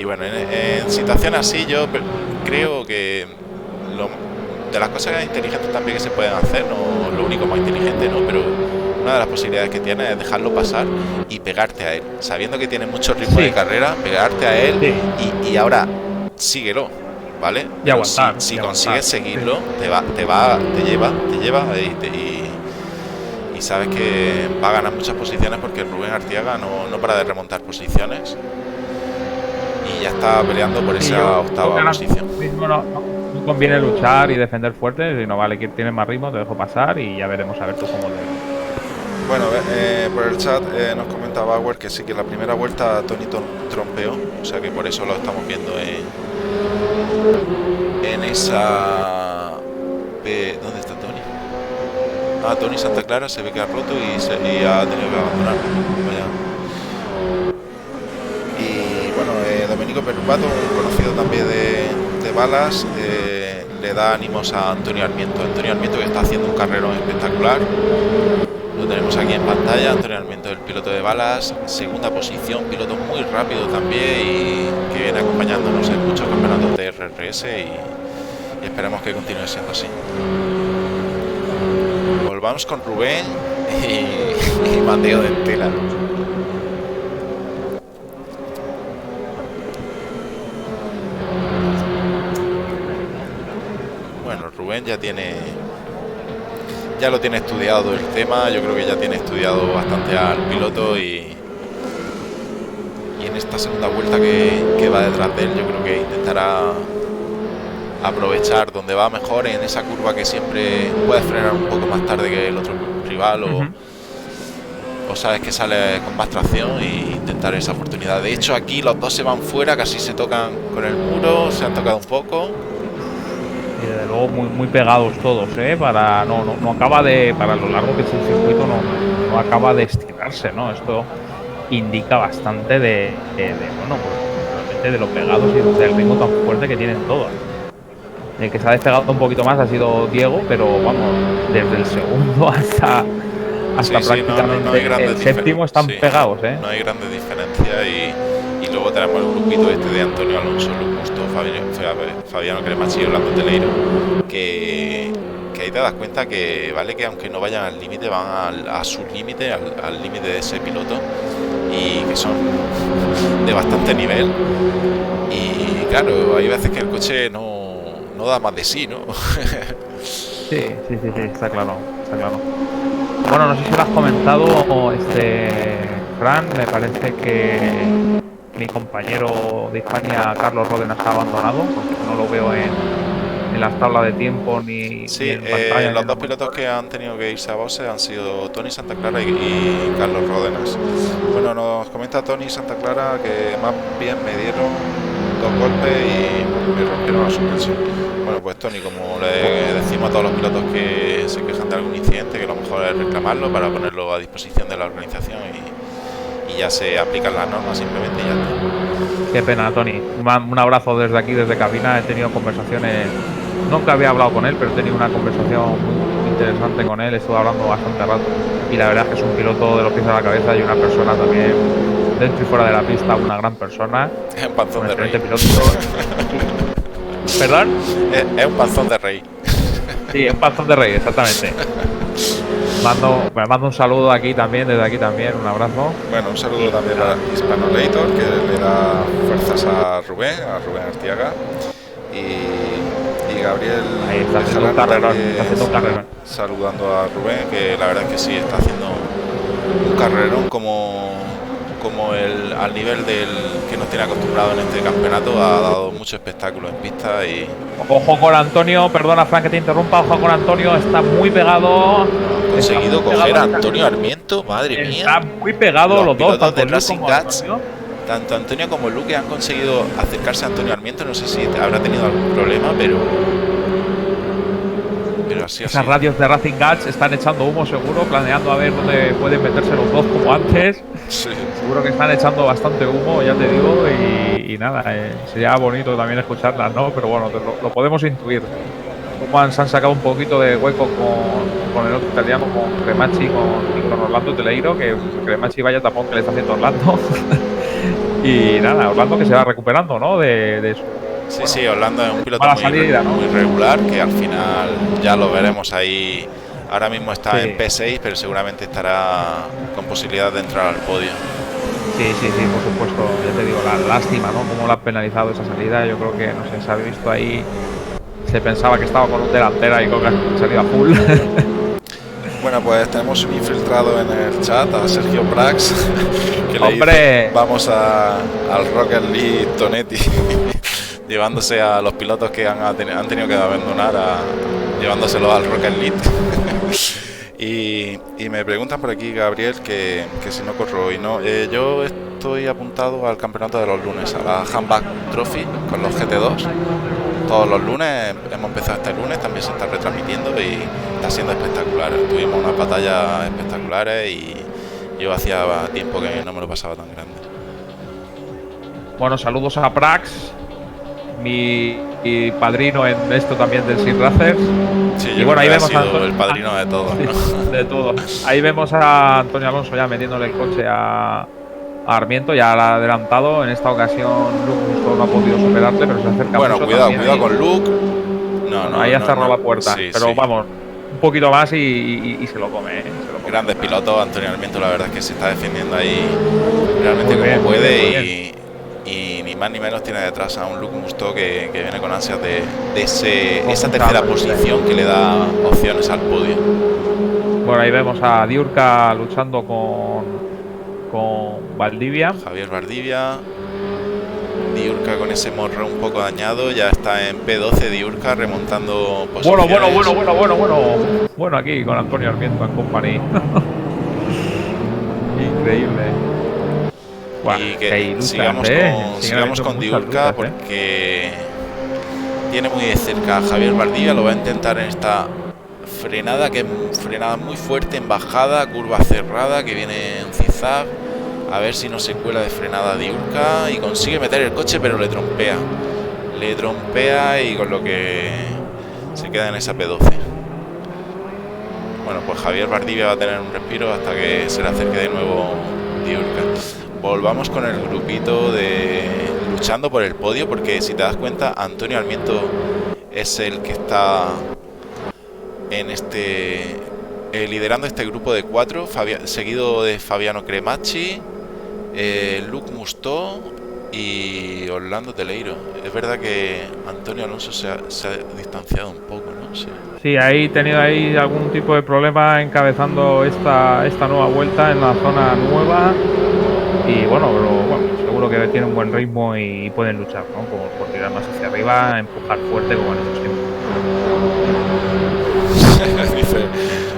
bueno, en situaciones así yo creo que de las cosas inteligentes también que se pueden hacer, no lo único más inteligente, ¿no? Pero una de las posibilidades que tiene es dejarlo pasar y pegarte a él, sabiendo que tiene mucho ritmo de carrera, pegarte a él y ahora síguelo, ¿vale? Y aguantar. Si consigues seguirlo, te lleva y sabes que va a ganar muchas posiciones porque Rubén Artiaga no para de remontar posiciones y ya está peleando por esa octava posición. No conviene luchar y defender fuerte, si no vale que tienes más ritmo, te dejo pasar y ya veremos a ver tú cómo te... Bueno, por el chat nos comenta Bauer que sí, que la primera vuelta Tony trompeó, o sea que por eso lo estamos viendo en esa... ¿Dónde está Tony? Tony Santa Clara se ve que ha roto y ha tenido que abandonar. Vaya. Y bueno, Domenico Perrubato, un conocido también de Balas, le da ánimos a Antonio Armiento. Antonio Armiento, que está haciendo un carrerón espectacular. Lo tenemos aquí en pantalla. Antonio Armiento, el piloto de Balas, segunda posición, piloto muy rápido también y que viene acompañándonos en muchos campeonatos de RRS y esperemos que continúe siendo así. Volvamos con Rubén y Mateo Dentela. Bueno, Rubén ya lo tiene estudiado el tema. Yo creo que ya tiene estudiado bastante al piloto y en esta segunda vuelta que va detrás de él, yo creo que intentará aprovechar donde va mejor en esa curva que siempre puedes frenar un poco más tarde que el otro rival o sabes que sale con más tracción e intentar esa oportunidad. De hecho, aquí los dos se van fuera, casi se tocan con el muro, se han tocado un poco. Y desde luego muy pegados todos, para no acaba de, para lo largo que es el circuito, no acaba de estirarse, ¿no? Esto indica bastante bueno, pues realmente de lo pegados y del ritmo tan fuerte que tienen todos. El que se ha despegado un poquito más ha sido Diego, pero vamos, desde el segundo hasta prácticamente el séptimo están pegados, No hay grandes diferencias y luego tenemos el grupito este de Antonio Alonso, Luke Musto, Fabiano Cremacci y Orlando Teleiro, que ahí te das cuenta que vale que aunque no vayan al límite, van a su límite, al límite de ese piloto, y que son de bastante nivel. Y claro, hay veces que el coche no da más de sí, ¿no? Sí, está claro. Bueno, no sé si lo has comentado, Fran, me parece que mi compañero de Hispania, Carlos Ródenas, ha abandonado, porque no lo veo en las tablas de tiempo ni en pantalla. Los dos pilotos que han tenido que irse a boxes han sido Tony Santa Clara y Carlos Ródenas. Bueno, nos comenta Tony Santa Clara que más bien me dieron 2 golpes y me rompieron la suspensión. Bueno, pues Tony, como le decimos a todos los pilotos que se quejan de algún incidente, que lo mejor es reclamarlo para ponerlo a disposición de la organización y ya se aplican las normas simplemente y ya está. Qué pena, Tony. Un abrazo desde aquí, desde cabina. He tenido conversaciones, nunca había hablado con él, pero he tenido una conversación muy interesante con él. Estuve hablando bastante rato y la verdad es que es un piloto de los pies a la cabeza y una persona también dentro y fuera de la pista, una gran persona. Es un panzón de rey. ¿Perdón? Es un panzón de rey. Sí, es un panzón de rey, exactamente. Me mando un saludo aquí también, desde aquí también, un abrazo. Bueno, un saludo también a Hispanolator, que le da fuerzas a Rubén Artiaga. Y Gabriel ahí está haciendo un carrerón, saludando a Rubén, que la verdad es que sí, está haciendo un carrerón como al nivel del que nos tiene acostumbrado en este campeonato. Ha dado mucho espectáculo en pista y... Ojo con Antonio, perdona Fran que te interrumpa, ojo con Antonio, está muy pegado. Ha conseguido coger a Antonio Armiento, madre mía. Está muy pegado los dos, tanto de Racing Guts, tanto Antonio como Luke han conseguido acercarse a Antonio Armiento. No sé si habrá tenido algún problema, pero así esas radios de Racing Guts están echando humo seguro, planeando a ver dónde pueden meterse los dos como antes. Sí. Seguro que están echando bastante humo, ya te digo, y nada, sería bonito también escucharlas, ¿no? Pero bueno, lo podemos intuir. Como se han sacado un poquito de hueco con el otro italiano, con Cremacci y con Orlando Teleiro, que Cremacci vaya tapón que le está haciendo Orlando. Y nada, Orlando que se va recuperando, ¿no? De su... Sí, bueno, sí, Orlando es un piloto muy regular, que al final ya lo veremos ahí. Ahora mismo está en P6, pero seguramente estará con posibilidad de entrar al podio. Sí, por supuesto. Ya te digo, la lástima, ¿no? Cómo lo ha penalizado esa salida. Yo creo que, no sé, se ha visto ahí. Se pensaba que estaba con un delantera y creo que ha salido a full. Bueno, pues tenemos un infiltrado en el chat, a Sergio Prax, que le dice, vamos al Rocket League Tonetti. Llevándose a los pilotos que han tenido que abandonar, llevándoselos al Rocket League. y me preguntan por aquí, Gabriel, que si no corro hoy. No, yo estoy apuntado al campeonato de los lunes, a la Handback Trophy con los GT2. Todos los lunes, hemos empezado este lunes, también se está retransmitiendo y está siendo espectacular. Tuvimos unas batallas espectaculares y yo hacía tiempo que no me lo pasaba tan grande. Bueno, saludos a Prax, mi padrino en esto también del Sim Racers. Sí, y bueno, ahí vemos el padrino de todos, ¿no? De todo. Ahí vemos a Antonio Alonso ya metiéndole el coche a Armiento, ya lo ha adelantado. En esta ocasión Luke no ha podido superarle, pero se acerca bueno, mucho. Cuidado con Luke. Ahí ha cerrado la puerta, pero vamos, un poquito más y se lo come, se lo come. Grandes pilotos, Antonio Armiento, la verdad es que se está defendiendo ahí realmente como puede y ni más ni menos tiene detrás a un Luke Musto que viene con ansias de esa tercera posición que le da opciones al podio. Bueno, ahí vemos a Diurca luchando con Valdivia. Javier Valdivia. Diurca con ese morro un poco dañado, ya está en P12 Diurca remontando posiciones. Bueno, aquí con Antonio Armiento en company. Increíble. Buah, Y qué que luchas, sigamos con Diurca porque tiene muy de cerca a Javier Valdivia, lo va a intentar en esta frenada, que es frenada muy fuerte en bajada, curva cerrada, que viene un zigzag. A ver si no se cuela de frenada Diurca y consigue meter el coche, pero le trompea. Le trompea y con lo que se queda en esa P12. Bueno, pues Javier Valdivia va a tener un respiro hasta que se le acerque de nuevo Diurca. Volvamos con el grupito de luchando por el podio, porque si te das cuenta, Antonio Almiento es el que está en liderando este grupo de 4, seguido de Fabiano Cremacci, Luc Mustó y Orlando Teleiro. Es verdad que Antonio Alonso se ha distanciado un poco, ¿no? Sí, ha tenido ahí algún tipo de problema encabezando esta nueva vuelta en la zona nueva. Y bueno, pero bueno, seguro que tiene un buen ritmo y pueden luchar, ¿no? Por tirar más hacia arriba, empujar fuerte como en estos tiempos. Dice,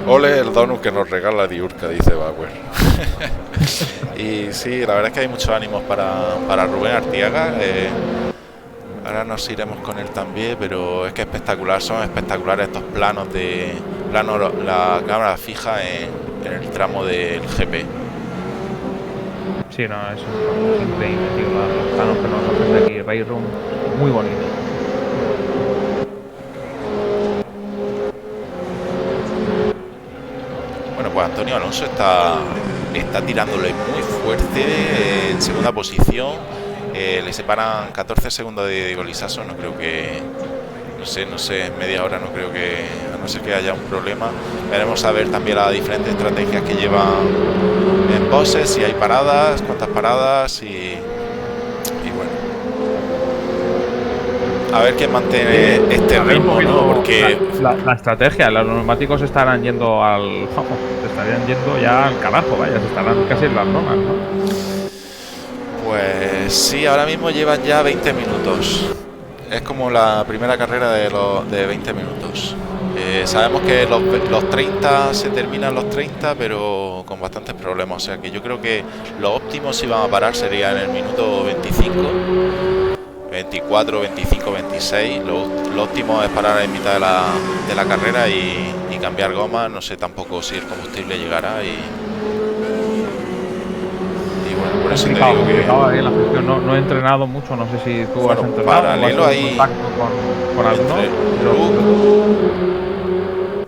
ole el donut que nos regala Diurca, dice Bauer. Y sí, la verdad es que hay muchos ánimos para Rubén Artiaga. Ahora nos iremos con él también, pero es que espectacular, son espectaculares estos planos la cámara fija en el tramo del GP. Sí, no, es increíble, tío, los planos que nos ofrece aquí Race Room, muy bonito. Bueno, pues Antonio Alonso está tirándole muy fuerte en segunda posición. Le separan 14 segundos de Golisaso. No creo que, no sé, media hora, no creo que, a no ser que haya un problema. Veremos a ver también las diferentes estrategias que llevan en boxes, si hay paradas, cuántas paradas y bueno, a ver quién mantiene este ritmo, ¿no? Porque la estrategia, los neumáticos estarán yendo se estarían yendo ya al carajo, vaya, se estarán casi en las zonas, ¿no? Pues sí, ahora mismo llevan ya 20 minutos. Es como la primera carrera de 20 minutos. Sabemos que los 30 se terminan los 30, pero con bastantes problemas. O sea que yo creo que lo óptimo si van a parar sería en el minuto 25, 24, 25, 26. Lo óptimo es parar en mitad de la carrera y cambiar goma. No sé tampoco si el combustible llegará y bueno, por eso te digo que la gestión no he entrenado mucho, no sé si tú has entrenado. Paralelo ahí con alguno.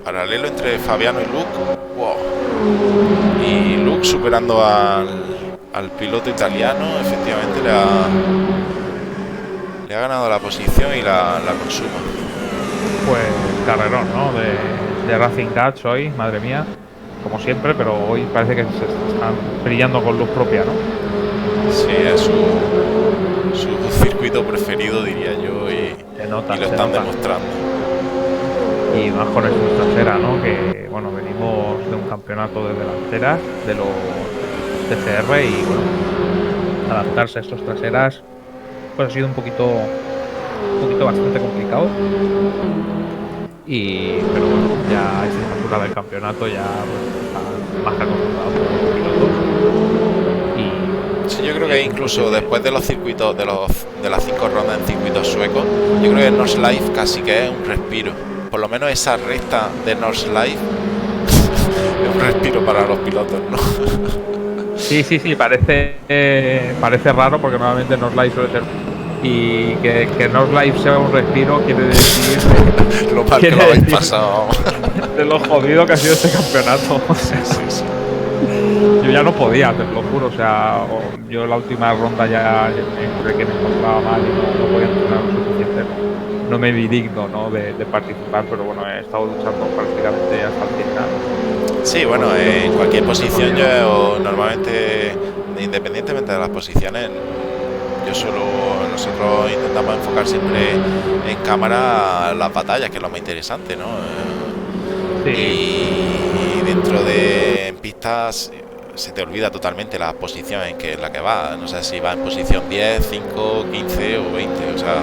Paralelo entre Fabiano y Luke. Wow. Y Luke superando al piloto italiano, efectivamente le ha ganado la posición y la consuma. Pues carrerón, ¿no? De Racing Catch hoy, madre mía, como siempre, pero hoy parece que se están brillando con luz propia, ¿no? Sí, es su circuito preferido, diría yo, y lo están demostrando. Y más con esta trasera, ¿no? Que bueno, venimos de un campeonato de delanteras de los TCR y bueno, adaptarse a estos traseras pues ha sido un poquito bastante complicado. Pero bueno, ya a esta altura del campeonato ya pues, más que acostumbrado por los pilotos. Sí, yo creo que incluso después de los circuitos de las 5 rondas en circuitos suecos, yo creo que el Nordschleife casi que es un respiro. Por lo menos esa recta de Nordschleife es un respiro para los pilotos, ¿no? Sí, parece raro porque normalmente Nordschleife suele ser, y que Nordschleife sea un respiro quiere decir lo mal que lo habéis pasado de lo jodido que ha sido este campeonato. Sí. Yo ya no podía, te lo juro, o sea, yo la última ronda ya encontré que me encontraba mal y no podía entrenar lo suficiente, no me vi digno, ¿no? de participar, pero bueno, he estado luchando prácticamente hasta el final. Sí, bueno, en cualquier posición yo normalmente, independientemente de las posiciones, nosotros intentamos enfocar siempre en cámara las batallas, que es lo más interesante, ¿no? Sí. Y dentro de pistas se te olvida totalmente la posición en la que va. No sé si va en posición 10, 5, 15 o 20. O sea,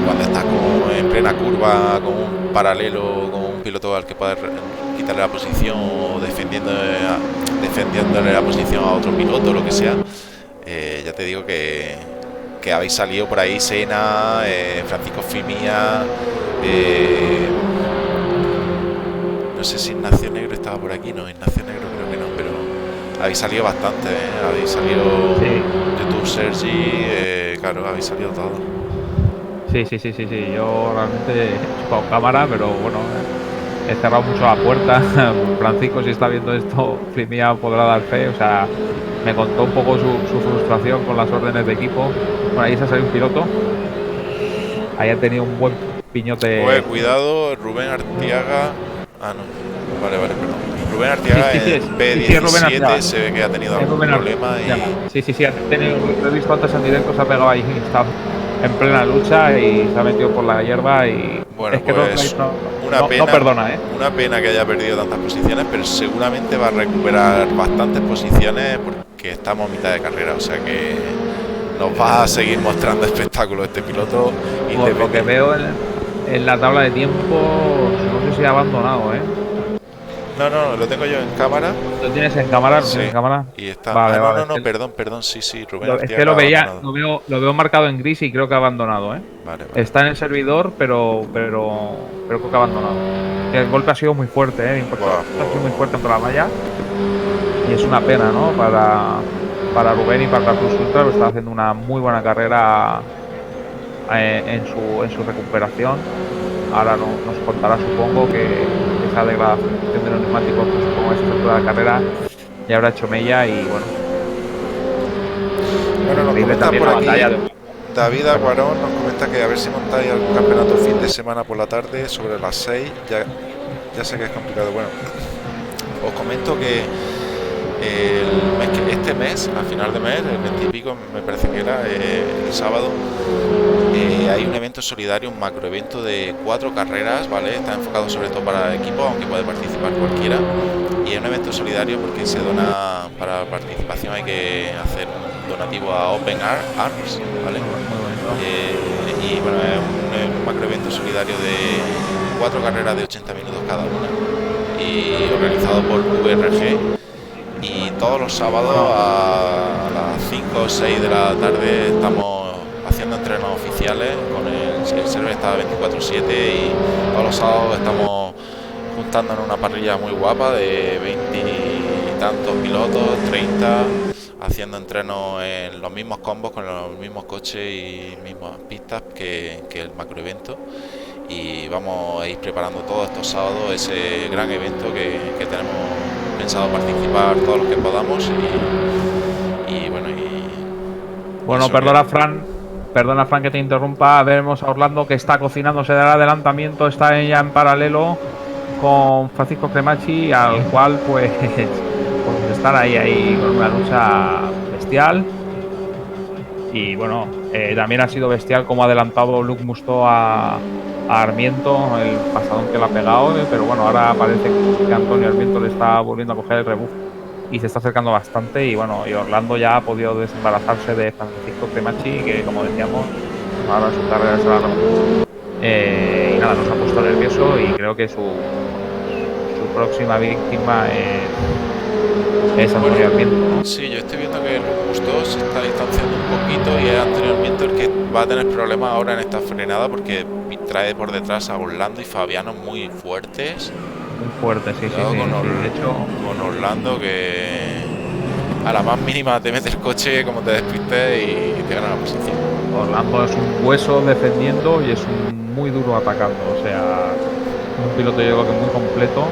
cuando estás como en plena curva con un paralelo, con un piloto al que puedes quitarle la posición o defendiéndole la posición a otro piloto, lo que sea, ya te digo que habéis salido por ahí Senna, Francisco Fimia, no sé si Ignacio Negro estaba por aquí. No, Ignacio Negro creo que no, pero habéis salido bastante, habéis salido YouTube Sergi, claro, habéis salido todo. Sí. Yo realmente he chupado cámara, pero bueno, he cerrado mucho la puerta. Francisco, si está viendo esto, Flimia podrá dar fe. O sea, me contó un poco su frustración con las órdenes de equipo. Bueno, ahí se ha salido un piloto. Ahí ha tenido un buen piñote. Cuidado, Rubén Artiaga. Ah, no. Vale, perdón. Rubén Artiaga en P17 se ve que ha tenido algún problema y... Sí, ha tenido, lo he visto antes en directo, se ha pegado ahí, está en plena lucha y se ha metido por la hierba y... Bueno, es que pues no perdona, ¿eh? Una pena que haya perdido tantas posiciones, pero seguramente va a recuperar bastantes posiciones porque estamos a mitad de carrera, o sea que nos va a seguir mostrando espectáculo este piloto. Por lo que veo en la tabla de tiempo, no sé si ha abandonado, ¿eh? No, lo tengo yo en cámara. ¿Lo tienes en cámara? Sí. ¿En cámara? Y está... Vale, perdón, sí, Rubén Artiaga es que lo veo marcado en gris y creo que ha abandonado, ¿eh? Vale. Está en el servidor, pero creo que ha abandonado. El golpe ha sido muy fuerte, ¿eh? Ha sido muy fuerte contra la valla. Y es una pena, ¿no? Para Rubén y para Cruz Ultra, que está haciendo una muy buena carrera en su recuperación. Ahora nos contará, supongo, que esa degradación de los neumáticos, pues supongo, a esta altura de la carrera ya habrá hecho mella y bueno. Nos comenta por aquí David Aguarón, nos comenta que a ver si montáis algún campeonato fin de semana por la tarde sobre las 6. Ya sé que es complicado. Bueno, os comento que este mes, al final de mes, el 20 y pico, me parece que era el sábado, hay un evento solidario, un macroevento de 4 carreras, ¿vale? Está enfocado sobre todo para el equipo, aunque puede participar cualquiera. Y es un evento solidario porque se dona, para participación hay que hacer un donativo a Open Arms, ¿vale? Y bueno, es un macroevento solidario de 4 carreras de 80 minutos cada una y organizado por VRG. Y todos los sábados a las 5 o 6 de la tarde estamos haciendo entrenos oficiales con el server está 24/7 y todos los sábados estamos juntándonos en una parrilla muy guapa de 20 y tantos pilotos, 30, haciendo entrenos en los mismos combos con los mismos coches y mismas pistas que el macroevento. Y vamos a ir preparando todos estos sábados ese gran evento que tenemos pensado participar todos los que podamos bueno, perdona Fran que te interrumpa. Vemos a Orlando que está cocinándose del adelantamiento, está ya en paralelo con Francisco Cremacci, al cual pues están ahí con una lucha bestial. Y bueno, también ha sido bestial como ha adelantado Luke Musto a Armiento, el pasadón que le ha pegado, pero bueno, ahora parece que Antonio Armiento le está volviendo a coger el rebufo y se está acercando bastante. Y bueno, y Orlando ya ha podido desembarazarse de Francisco Cremacci, que como decíamos, ahora su carrera se va a y nada, nos ha puesto nervioso y creo que su próxima víctima es Antonio Armiento. Sí, yo estoy viendo que Luke Musto se está distanciando un poquito y es Antonio Armiento el que va a tener problemas ahora en esta frenada porque trae por detrás a Orlando y Fabiano muy fuertes. Muy fuerte, sí. De hecho, con Orlando, que a la más mínima te mete el coche como te despistes y te gana la posición. Orlando es un hueso defendiendo y es un muy duro atacando. O sea, un piloto yo creo que muy completo,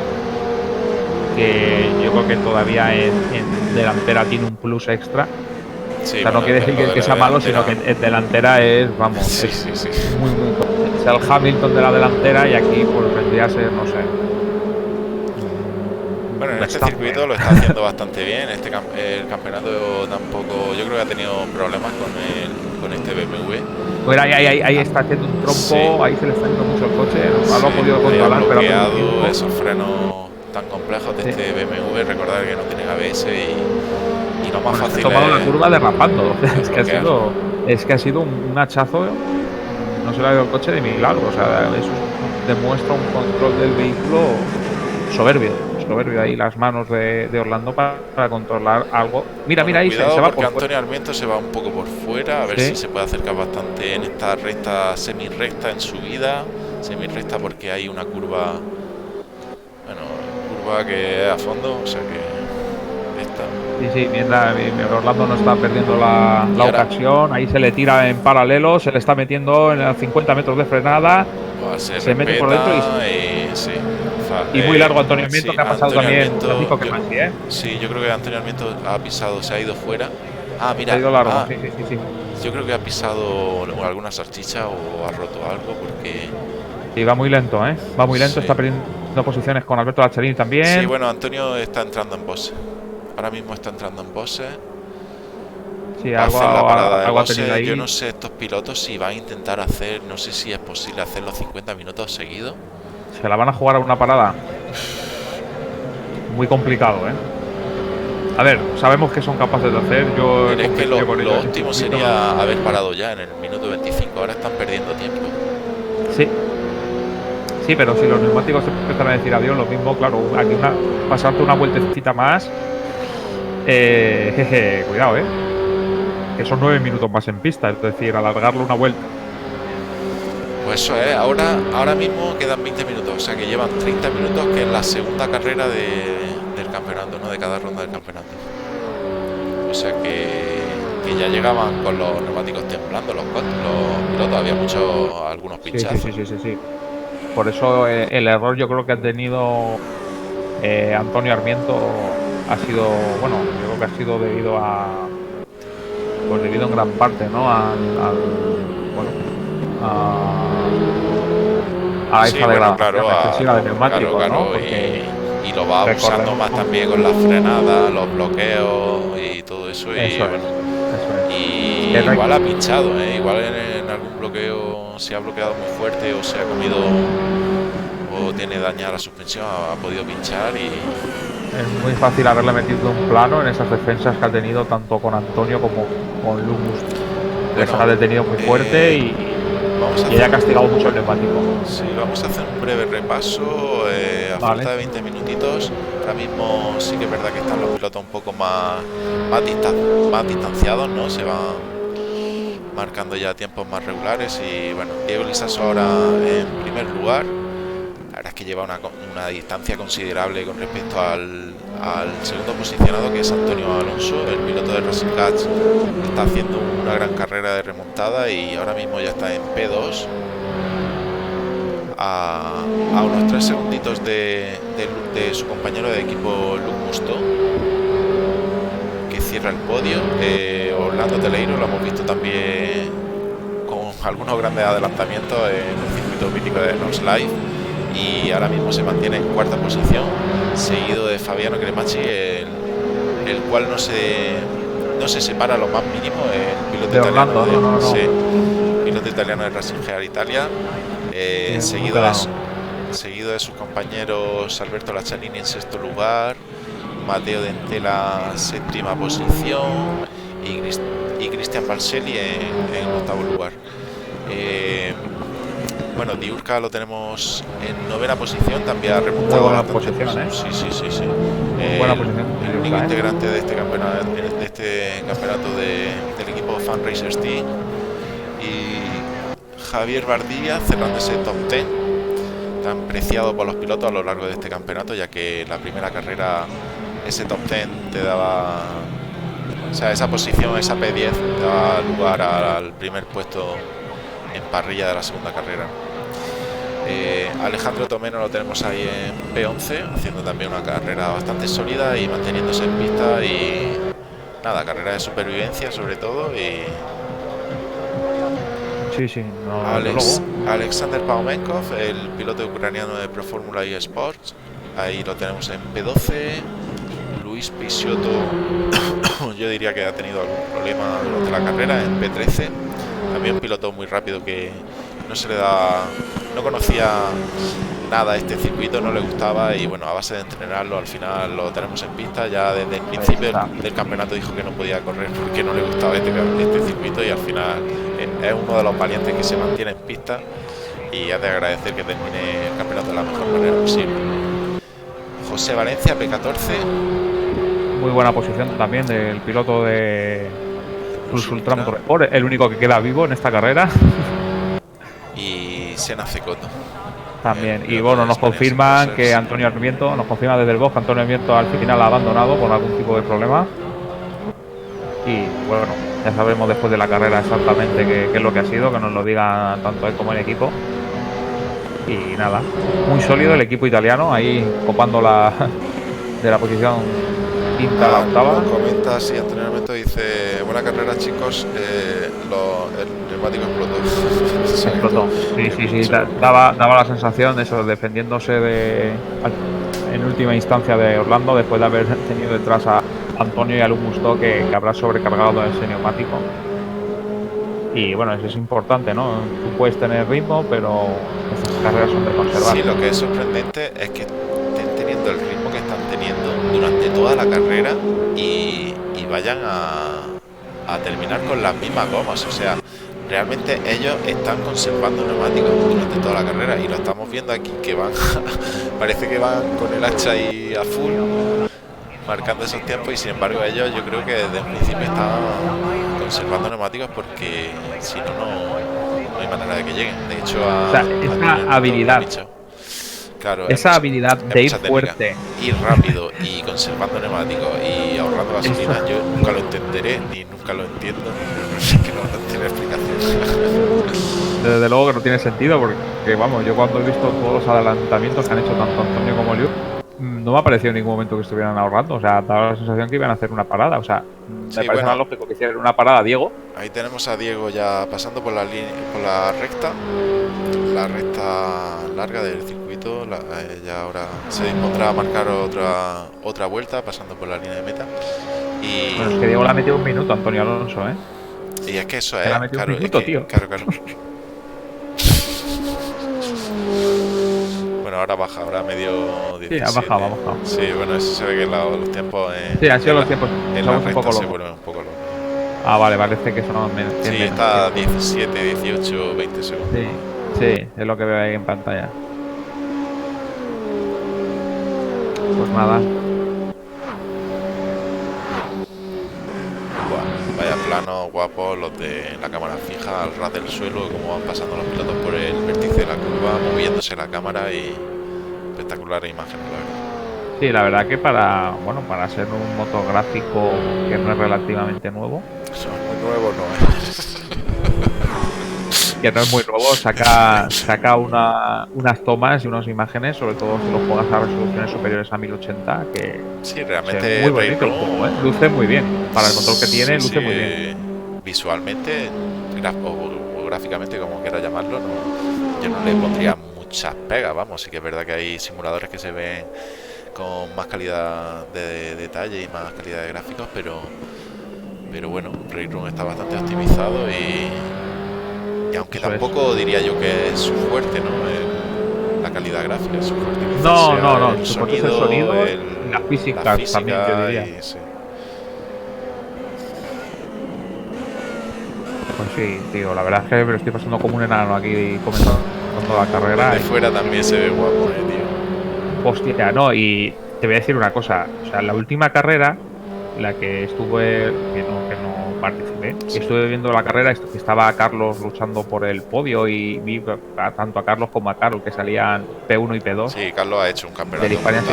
que yo creo que todavía en delantera tiene un plus extra. Sí, o sea, no quiere decir que sea malo, sino que en delantera es, vamos, sí. Muy es el Hamilton de la delantera y aquí pues vendría a ser, no sé. Bueno, en este circuito lo está haciendo bastante bien. El campeonato tampoco, yo creo que ha tenido problemas con este BMW. Bueno, ahí está haciendo un trompo, ahí se le está yendo mucho el coche, no lo ha podido controlar, pero esos frenos tan complejos de Sí. este BMW, recordar que no tienen ABS y lo más fácil tomado la curva derrapando. es bloquear. Es que ha sido un hachazo. No se le ha ido el coche de milagro. O sea, eso demuestra un control del vehículo soberbio. Soberbio ahí las manos de Orlando para controlar algo. Mira, Bueno, mira, ahí se cuidado va porque por fuera. Antonio Armiento se va un poco por fuera, a ver Sí. si se puede acercar bastante en esta recta semi-recta en subida. Semi-recta porque hay una curva, bueno, curva que es a fondo, o sea que esta. Sí, mientras Orlando no está perdiendo la ahora ocasión, ahí se le tira en paralelo, se le está metiendo en los 50 metros de frenada, se se mete por dentro respeta y sí. y muy largo Antonio Armiento, Sí, que ha pasado Antonio también Armiento, Francisco Cremasi, ¿eh? sí, yo creo que Antonio Armiento ha pisado, se ha ido fuera. Ah, Se ha mira, ido largo, sí. yo creo que ha pisado alguna salchicha o ha roto algo porque Sí, va muy lento, ¿eh? Va muy lento, sí. está perdiendo posiciones con Alberto Lacherini Sí, también. bueno, Antonio está entrando en boxe. Ahora mismo está entrando en boxe. Sí, Va a hacer la parada de algo ha tenido boxe. Yo ahí. no sé estos pilotos si van a intentar hacer, no sé si es posible hacer los 50 minutos seguidos. Se la van a jugar a una parada. Muy complicado, ¿eh? A ver, sabemos que son capaces de hacer. Yo Pero he es que competido con lo ellos. óptimo sería haber parado ya en el minuto 25. Ahora están perdiendo tiempo. Sí. Sí, pero si los neumáticos te empiezan a decir adiós, lo mismo, claro, aquí pasarte una vueltecita más. Cuidado, que son 9 minutos más en pista, es decir, alargarlo una vuelta. Pues eso es, ahora mismo quedan 20 minutos, o sea que llevan 30 minutos, que es la segunda carrera del campeonato, ¿no? De cada ronda del campeonato. O sea que ya llegaban con los neumáticos temblando los pilotos, había algunos pinchazos. Sí. Por eso el error yo creo que ha tenido Antonio Armiento ha sido, bueno, yo creo que ha sido debido pues debido en gran parte, ¿no? Bueno, a Sí, esa bueno, degradación claro, excesiva de neumáticos, ¿no? y, Porque y lo va usando recordemos más también con las frenadas, los bloqueos y todo eso. Y eso bueno, es. y igual ha pinchado, ¿eh? Igual en algún bloqueo se ha bloqueado muy fuerte o se ha comido o tiene dañada la suspensión, ha podido pinchar y Es muy fácil haberle metido un plano en esas defensas que ha tenido tanto con Antonio como con Lumus. Les bueno, ha detenido muy fuerte y ella ha castigado mucho el neumático. Sí, vamos a hacer un breve repaso a falta de 20 minutitos. Ahora mismo sí que es verdad que están los pilotos un poco más distanciados, ¿no? Se van marcando ya tiempos más regulares y bueno, Diego Lizaso ahora en primer lugar. La verdad es que lleva una distancia considerable con respecto al segundo posicionado, que es Antonio Alonso, el piloto de Racing Cats. Está haciendo una gran carrera de remontada y ahora mismo ya está en P2 a unos 3 segunditos de su compañero de equipo Luc Musto, que cierra el podio. Orlando Teleiro lo hemos visto también con algunos grandes adelantamientos en el circuito mítico de North Live y ahora mismo se mantiene en cuarta posición, seguido de Fabiano Cremacci, el cual no se separa lo más mínimo, el piloto italiano Orlando, piloto italiano de Racing Gear Italia, seguido de sus compañeros Alberto Lacharini en sexto lugar, Mateo Dentela séptima posición y Cristian Balselli en octavo lugar. Bueno, Diurca lo tenemos en novena posición, también ha remontado buena bastante. posición, Sí. Buena posición. El único integrante de este campeonato, del equipo Fan Racers Team. Y Javier Bardilla cerrando ese top 10 tan preciado por los pilotos a lo largo de este campeonato, ya que la primera carrera ese top 10 te daba, o sea, esa posición, esa P10 daba lugar al primer puesto en parrilla de la segunda carrera. Alejandro Tomeno lo tenemos ahí en P11, haciendo también una carrera bastante sólida y manteniéndose en pista y nada, carrera de supervivencia sobre todo. Y Alexander Paumenkov, el piloto ucraniano de Pro Formula E Sports, ahí lo tenemos en P12. Luis Pisiotto yo diría que ha tenido algún problema durante la carrera, en P13. También un piloto muy rápido que no se le da no conocía nada este circuito, no le gustaba y bueno, a base de entrenarlo al final lo tenemos en pista. Ya desde el principio del campeonato dijo que no podía correr porque no le gustaba este circuito y al final es uno de los valientes que se mantiene en pista y es de agradecer que termine el campeonato de la mejor manera posible. José Valencia, P14. Muy buena posición también del piloto de Plus Ultra Motorsport, el único que queda vivo en esta carrera. Y Sena Cecoto también. Y bueno, nos confirman que Antonio Armiento, nos confirma desde el box que Antonio Armiento al final ha abandonado por algún tipo de problema. Y bueno, ya sabemos después de la carrera exactamente qué es lo que ha sido, que nos lo digan tanto él como el equipo. Y nada, muy sólido el equipo italiano, ahí copando de la posición quinta a la octava. Comenta así, Antonio Armiento dice: buena carrera, chicos, el neumático explotó. Sí, daba la sensación de eso, defendiéndose en última instancia de Orlando, después de haber tenido detrás a Antonio y a Luke Musto que habrá sobrecargado ese neumático. Y bueno, eso es importante, ¿no? Tú puedes tener ritmo, pero estas carreras son de conservar. Sí, lo que es sorprendente es que estén teniendo el ritmo que están teniendo durante toda la carrera y vayan a terminar con las mismas gomas. O sea, realmente ellos están conservando neumáticos durante toda la carrera y lo estamos viendo aquí que van parece que van con el hacha ahí a full marcando esos tiempos y sin embargo ellos yo creo que desde el principio estaban conservando neumáticos porque si no hay manera de que lleguen. De hecho esa habilidad, claro, esa habilidad de ir fuerte, ir rápido y conservando neumáticos y ahorrando gasolina, yo nunca lo entenderé ni nunca lo entiendo. Que no tiene explicación. Desde luego que no tiene sentido porque vamos, yo cuando he visto todos los adelantamientos que han hecho tanto Antonio como Liu, no me ha parecido en ningún momento que estuvieran ahorrando. O sea, daba la sensación que iban a hacer una parada. O sea, me parece más lógico que hicieran una parada, Diego. Ahí tenemos a Diego ya pasando por la recta larga del circuito. Ya ahora se dispondrá a marcar otra vuelta pasando por la línea de meta. Y bueno, es que Diego le ha metido un minuto a Antonio Alonso, ¿eh? Y es que eso le ha metido un minuto, tío. Claro. Bueno, ahora baja, ahora medio 17. Sí, ha bajado. Sí, bueno, eso se ve que los tiempos sí, han sido los tiempos en la recta se vuelven un poco locos. Ah, vale, parece que son menos. Sí, está 17, 18, 20 segundos. Sí, es lo que veo ahí en pantalla. Pues nada. Vaya planos guapos los de la cámara fija al ras del suelo, como van pasando los pilotos por el vértice de la curva, moviéndose la cámara y espectaculares imágenes, la verdad. Sí, la verdad que para ser un motográfico que no es relativamente nuevo. Eso es muy nuevo, no es. Que no es muy nuevo, saca unas tomas y unas imágenes, sobre todo si lo juegas a resoluciones superiores a 1080, que sí, realmente muy bonito el juego, ¿eh? Luce muy bien, para el motor que tiene, luce muy bien. Visualmente o gráficamente, como quiera llamarlo, yo no le pondría muchas pegas, vamos. Sí que es verdad que hay simuladores que se ven con más calidad de detalle y más calidad de gráficos, pero bueno, Railroom está bastante optimizado y aunque eso tampoco diría yo que es su fuerte, ¿no? La calidad gráfica, su fuerte. No, el sonido, la física también, yo diría. Sí. Pues sí, tío, la verdad es que me lo estoy pasando como un enano aquí comentando la carrera. De fuera también se ve guapo, tío. Hostia, no, y te voy a decir una cosa, o sea, la última carrera, la que estuve, que no participé, sí. Estuve viendo la carrera, que estaba Carlos luchando por el podio y vi tanto a Carlos como a Carol que salían P1 y P2. Sí, Carlos ha hecho un campeonato brutal,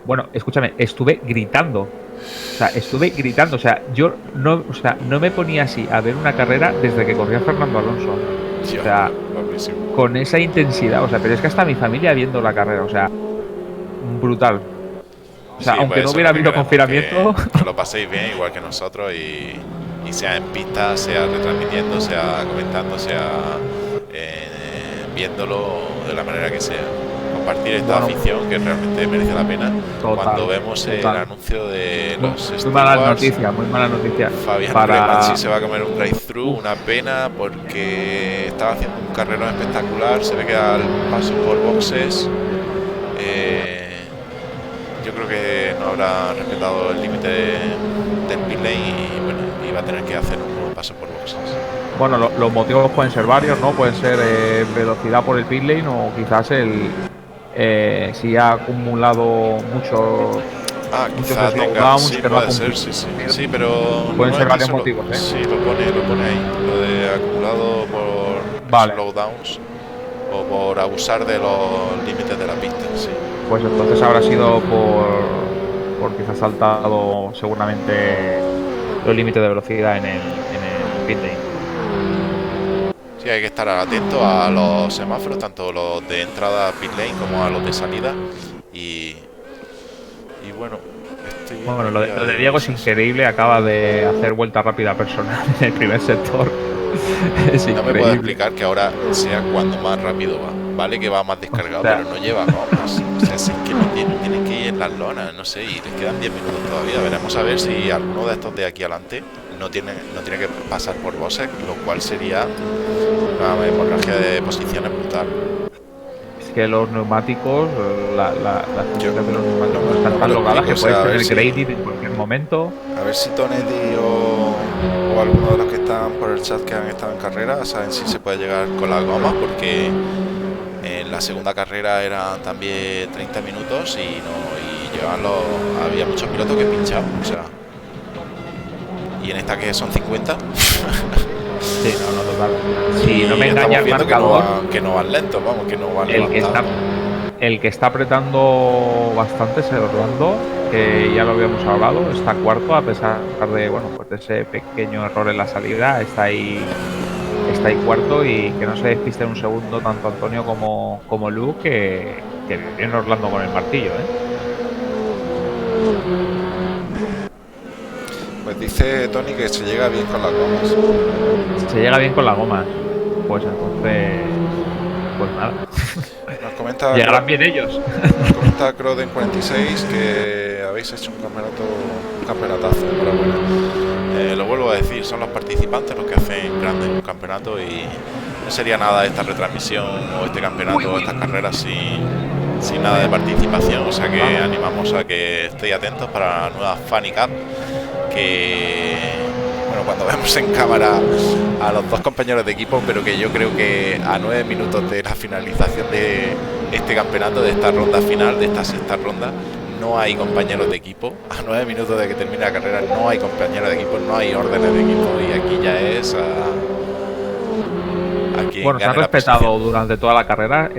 Bueno, escúchame, estuve gritando. O sea, yo no me ponía así a ver una carrera desde que corría Fernando Alonso. Sí, o sea, con esa intensidad, o sea, pero es que hasta mi familia viendo la carrera, o sea, brutal. O sea, sí, aunque no hubiera habido confinamiento, que lo paséis bien igual que nosotros y sea en pista, sea retransmitiendo, sea comentando, sea viéndolo de la manera que sea. Compartir esta afición que realmente merece la pena. Cuando vemos el anuncio de los muy mala noticia. Fabián Remachi se va a comer un drive-thru Proust, una pena porque estaba haciendo un carrerón espectacular, se ve que al paso por boxes yo creo que no habrá respetado el límite del pit lane y bueno, iba a tener que hacer un nuevo paso por boxes. Bueno, los motivos pueden ser varios, ¿no? Pueden ser velocidad por el pit lane o quizás si ha acumulado muchos quizá tenga, slowdowns sí, que no ha puede ser, cumplido. sí, pero Pueden ser aquí varios motivos, ¿eh? Sí, lo pone ahí, lo de acumulado por Vale. slowdowns o por abusar de los límites de la pista, sí. Pues entonces habrá sido por quizás saltado seguramente los límites de velocidad en el pit lane. Sí, hay que estar atento a los semáforos, tanto los de entrada pit lane como a los de salida. Y bueno, bueno, lo de Diego es increíble, acaba de hacer vuelta rápida personal en el primer sector. Es no increíble. me puedo explicar que ahora sea cuando más rápido va. Vale que va más descargado, pero no lleva gomas. O sea, es que no tienen que ir en las lonas, no sé, y les quedan 10 minutos todavía. Veremos a ver si alguno de estos de aquí adelante no tiene que pasar por bosses, lo cual sería una hemorragia de posiciones brutal. Es que los neumáticos, las funciones de los neumáticos están tan logradas que puedes tener graded en cualquier momento. A ver si Tonetti o alguno de los que están por el chat que han estado en carrera saben si se puede llegar con las gomas, porque en la segunda carrera eran también 30 minutos y había muchos pilotos que pinchaban, o sea, y en esta que son 50. Sí, no, total. Si no me engaña el marcador, que no van lentos, vamos, que no van el que está apretando bastante es el Orlando, que ya lo habíamos hablado, está cuarto a pesar de, bueno, pues de ese pequeño error en la salida, está ahí cuarto, y que no se despiste un segundo tanto Antonio como Luke, que viene Orlando con el martillo, Pues dice Tony que se llega bien con las gomas. Se llega bien con la goma. Pues entonces, pues nada. Nos comenta llegarán bien ellos. Nos comenta Croden46 que habéis hecho un campeonatazo. Enhorabuena. Lo vuelvo a decir, son los participantes los que hacen grande un campeonato, y no sería nada esta retransmisión o este campeonato o estas carreras sin nada de participación. O sea que animamos a que estéis atentos para la nueva Funny Cup, que bueno, cuando vemos en cámara a los dos compañeros de equipo, pero que yo creo que a 9 minutos de la finalización de este campeonato, de esta ronda final, de esta sexta ronda, no hay compañeros de equipo. A 9 minutos de que termine la carrera no hay compañeros de equipo, no hay órdenes de equipo, y aquí ya es bueno, se han respetado durante toda la carrera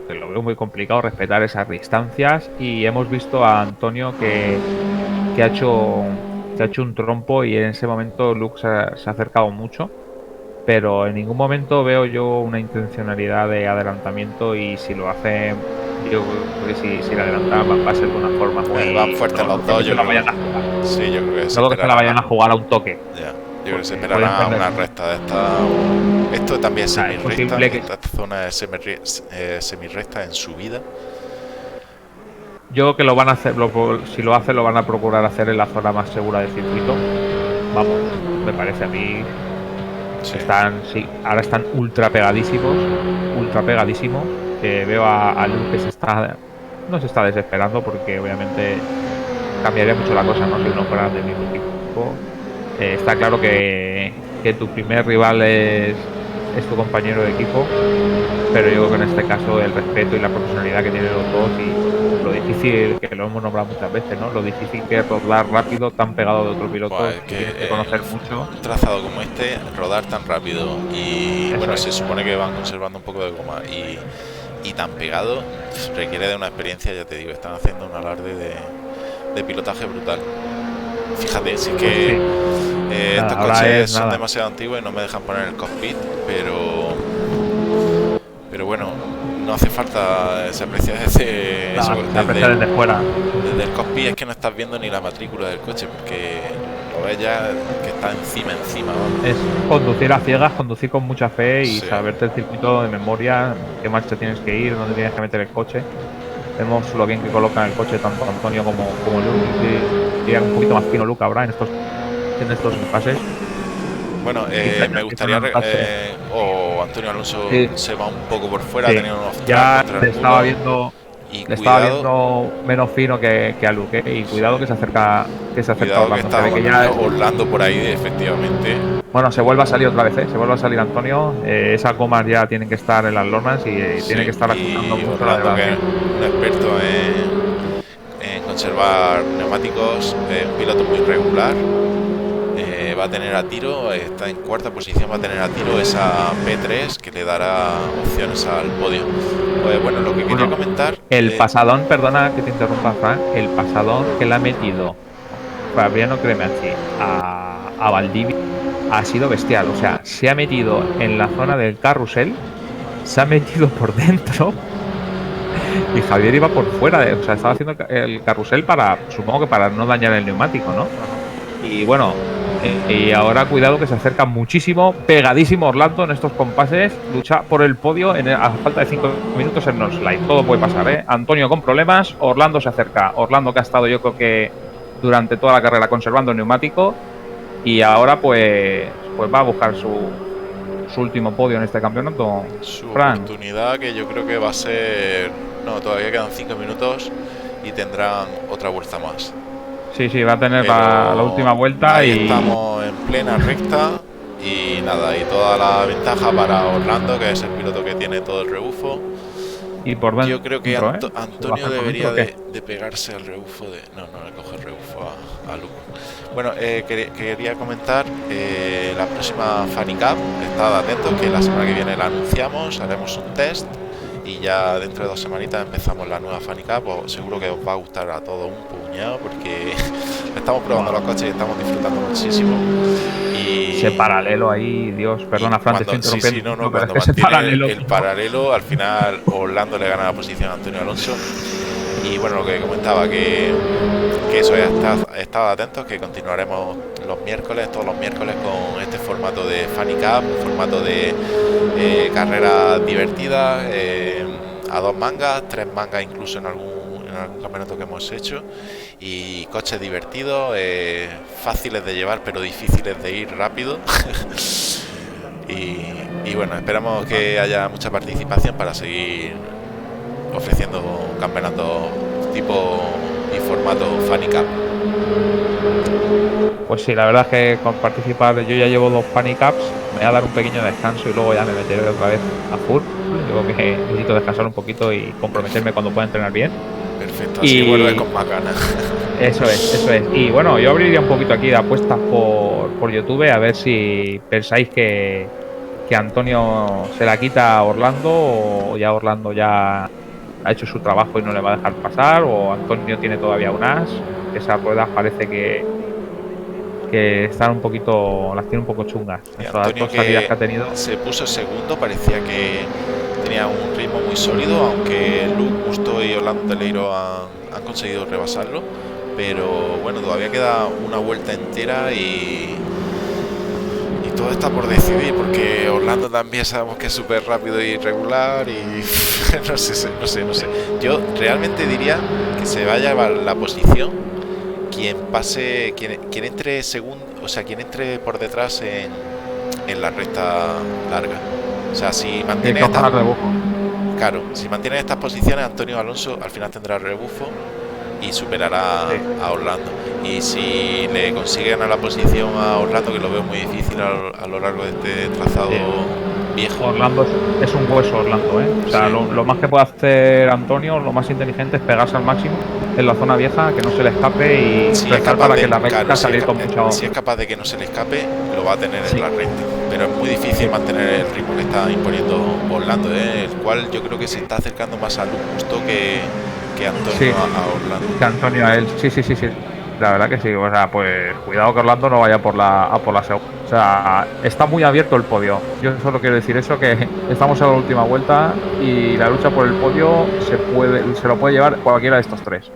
lo veo muy complicado respetar esas distancias, y hemos visto a Antonio que ha hecho un trompo, y en ese momento Luke se ha acercado mucho, pero en ningún momento veo yo una intencionalidad de adelantamiento, y si lo hace, yo creo que si la adelantan va a ser de una forma muy... van fuertes los dos, yo creo. Sí, yo creo que se la vayan a jugar a un toque. Ya. Yo creo que se esperará una recta de esta. Esto también es semi-recta. Esta zona es semi-recta en subida. Yo creo que lo van a hacer, si lo hacen, lo van a procurar hacer en la zona más segura del circuito. Vamos, me parece a mí. Sí. Ahora están ultra pegadísimos. Que veo a Luke que no se está desesperando, porque obviamente cambiaría mucho la cosa, ¿no? Si uno fuera del mismo equipo. Está claro que tu primer rival es tu compañero de equipo, pero yo creo que en este caso el respeto y la profesionalidad que tienen los dos, y lo difícil, que lo hemos nombrado muchas veces, ¿no? Lo difícil que es rodar rápido tan pegado de otro piloto, que tienes que conocer mucho. Un trazado como este, rodar tan rápido y eso bueno, se supone que van conservando un poco de goma y tan pegado, requiere de una experiencia, ya te digo, están haciendo un alarde de pilotaje brutal. Fíjate, si es que estos coches son demasiado antiguos y no me dejan poner el cockpit, pero bueno, no hace falta, se aprecia desde fuera. Desde el cockpit es que no estás viendo ni la matrícula del coche, porque lo ves ya que está encima, ¿no? Es conducir a ciegas, conducir con mucha fe y saberte el circuito de memoria, qué marcha tienes que ir, dónde tienes que meter el coche. Vemos lo bien que colocan el coche tanto Antonio como Luke, y un poquito más fino Luke ahora en estos pases. Bueno, me gustaría... o Antonio Alonso se va un poco por fuera, sí. ha tenido unos Ya contra le el estaba muro. viendo... Y Le estaba cuidado, viendo menos fino que a Luke, y cuidado que se acerca cuidado que Orlando. Se está ve que ya... Orlando por ahí, efectivamente. Bueno, se vuelve a salir otra vez, se vuelve a salir Antonio. Esas gomas ya tienen que estar en las lornas y tiene Sí, que estar acusando y mucho la Orlando, que es degradación. un experto en conservar neumáticos, un piloto muy regular. Va a tener a tiro, está en cuarta posición, va a tener a tiro esa P3 que le dará opciones al podio. Pues bueno, lo que quería Bueno, comentar, el pasadón, perdona que te interrumpa, Frank, el pasadón que le ha metido Fabiano Cremonesi a Valdivia ha sido bestial. O sea, se ha metido en la zona del carrusel, se ha metido por dentro y Javier iba por fuera. O sea, estaba haciendo el carrusel para, supongo que para no dañar el neumático, ¿no? Y bueno, y ahora cuidado que se acerca muchísimo, pegadísimo Orlando en estos compases, lucha por el podio a falta de 5 minutos en Northlight. Todo puede pasar, ¿eh? Antonio con problemas, Orlando se acerca. Orlando que ha estado, yo creo que durante toda la carrera conservando el neumático, y ahora pues va a buscar su último podio en este campeonato. su Frank. oportunidad, que yo creo que va a ser... No, todavía quedan 5 minutos y tendrán otra vuelta más. Sí, va a tener Pero la última vuelta ahí y estamos en plena recta y nada, y toda la ventaja para Orlando, que es el piloto que tiene todo el rebufo. por Yo creo que dentro, ¿eh? Antonio debería de pegarse al rebufo de... No, no le coge el rebufo a Luke. Bueno, quería comentar la próxima Funny Cup. Estad atentos que la semana que viene la anunciamos, haremos un test y ya dentro de 2 semanitas empezamos la nueva Funny Cup. Seguro que os va a gustar a todos un puñado porque estamos probando los coches y estamos disfrutando muchísimo. Y ese paralelo ahí, Dios, perdona, Fran, te estoy interrumpiendo. Sí, no, Pero cuando es que mantiene el paralelo, al final Orlando le gana la posición a Antonio Alonso. Y bueno, lo que comentaba, que eso ya estad atentos, que continuaremos todos los miércoles con este formato de Funny Cup, un formato de carreras divertidas, a 2 mangas, 3 mangas incluso en algún campeonato que hemos hecho, y coches divertidos, fáciles de llevar pero difíciles de ir rápido. y bueno, esperamos que haya mucha participación para seguir ofreciendo campeonatos tipo y formato Funny Cup. Pues sí, la verdad es que con participar, yo ya llevo 2 Funny Cups, me voy a dar un pequeño descanso y luego ya me meteré otra vez a full. Digo que necesito descansar un poquito y comprometerme cuando pueda entrenar bien. Perfecto, así vuelves con más ganas. Eso es. Y bueno, yo abriría un poquito aquí de apuestas por YouTube, a ver si pensáis que Antonio se la quita a Orlando, o ya Orlando ya ha hecho su trabajo y no le va a dejar pasar, o Antonio tiene todavía un as. Esas ruedas parece que están un poquito, las tiene un poco chungas. Estas 2 salidas que ha tenido. Se puso segundo, parecía que tenía un ritmo muy sólido, aunque Luke Gusto y Orlando Teleiro han conseguido rebasarlo. Pero bueno, todavía queda una vuelta entera y todo está por decidir, porque Orlando también sabemos que es súper rápido y regular y no sé. Yo realmente diría que se va a llevar la posición quien pase, quien entre segundo, o sea, quien entre por detrás en la recta larga. O sea, si mantiene si mantiene estas posiciones, Antonio Alonso al final tendrá rebufo y superará a Orlando. Y si le consiguen a la posición a Orlando, que lo veo muy difícil a lo largo de este trazado viejo. Orlando es un hueso, Orlando, ¿eh? O sea, lo más que puede hacer Antonio, lo más inteligente es pegarse al máximo en la zona vieja, que no se le escape y rezar para que la recta salir con mucha... Si es capaz de que no se le escape, lo va a tener en la recta. Pero es muy difícil mantener el ritmo que está imponiendo Orlando, el cual yo creo que se está acercando más a Luke Gusto que Antonio a Orlando. Que Antonio a él, sí. La verdad que sí, o sea, pues cuidado que Orlando no vaya por la segunda. O sea, está muy abierto el podio. Yo solo quiero decir eso, que estamos en la última vuelta y la lucha por el podio se lo puede llevar cualquiera de estos 3.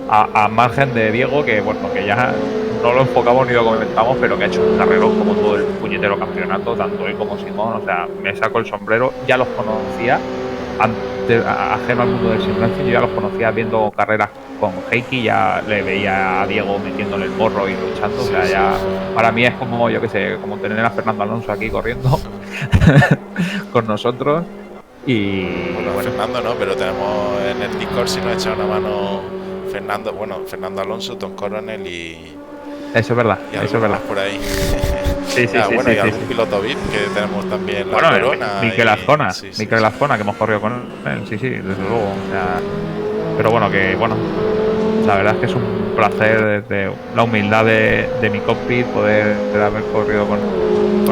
A margen de Diego, que bueno, que ya no lo enfocamos ni lo comentamos, pero que ha hecho un carrerón como todo el puñetero campeonato, tanto él como Simón. O sea, me saco el sombrero, ya los conocía. Antes, ajeno al mundo del simulación, yo ya los conocía viendo carreras con Heikki ya le veía a Diego metiéndole el morro y luchando. O sea, ya para mí es como, yo qué sé, como tener a Fernando Alonso aquí corriendo con nosotros. Y Bueno, bueno, Fernando no, pero tenemos en el Discord si nos echa una mano Fernando Alonso, Tom Coronel eso es verdad, y eso es algunos verdad. más por ahí. Sí, sí, sí, Bueno, sí, y sí, algún sí. piloto VIP que tenemos también la Bueno, corona. Mikel Azcona, Sí, sí, Mikel sí. Azcona, que hemos corrido con él, sí, sí, desde luego. O sea, pero bueno, la verdad es que es un placer desde la humildad de mi cockpit poder haber corrido con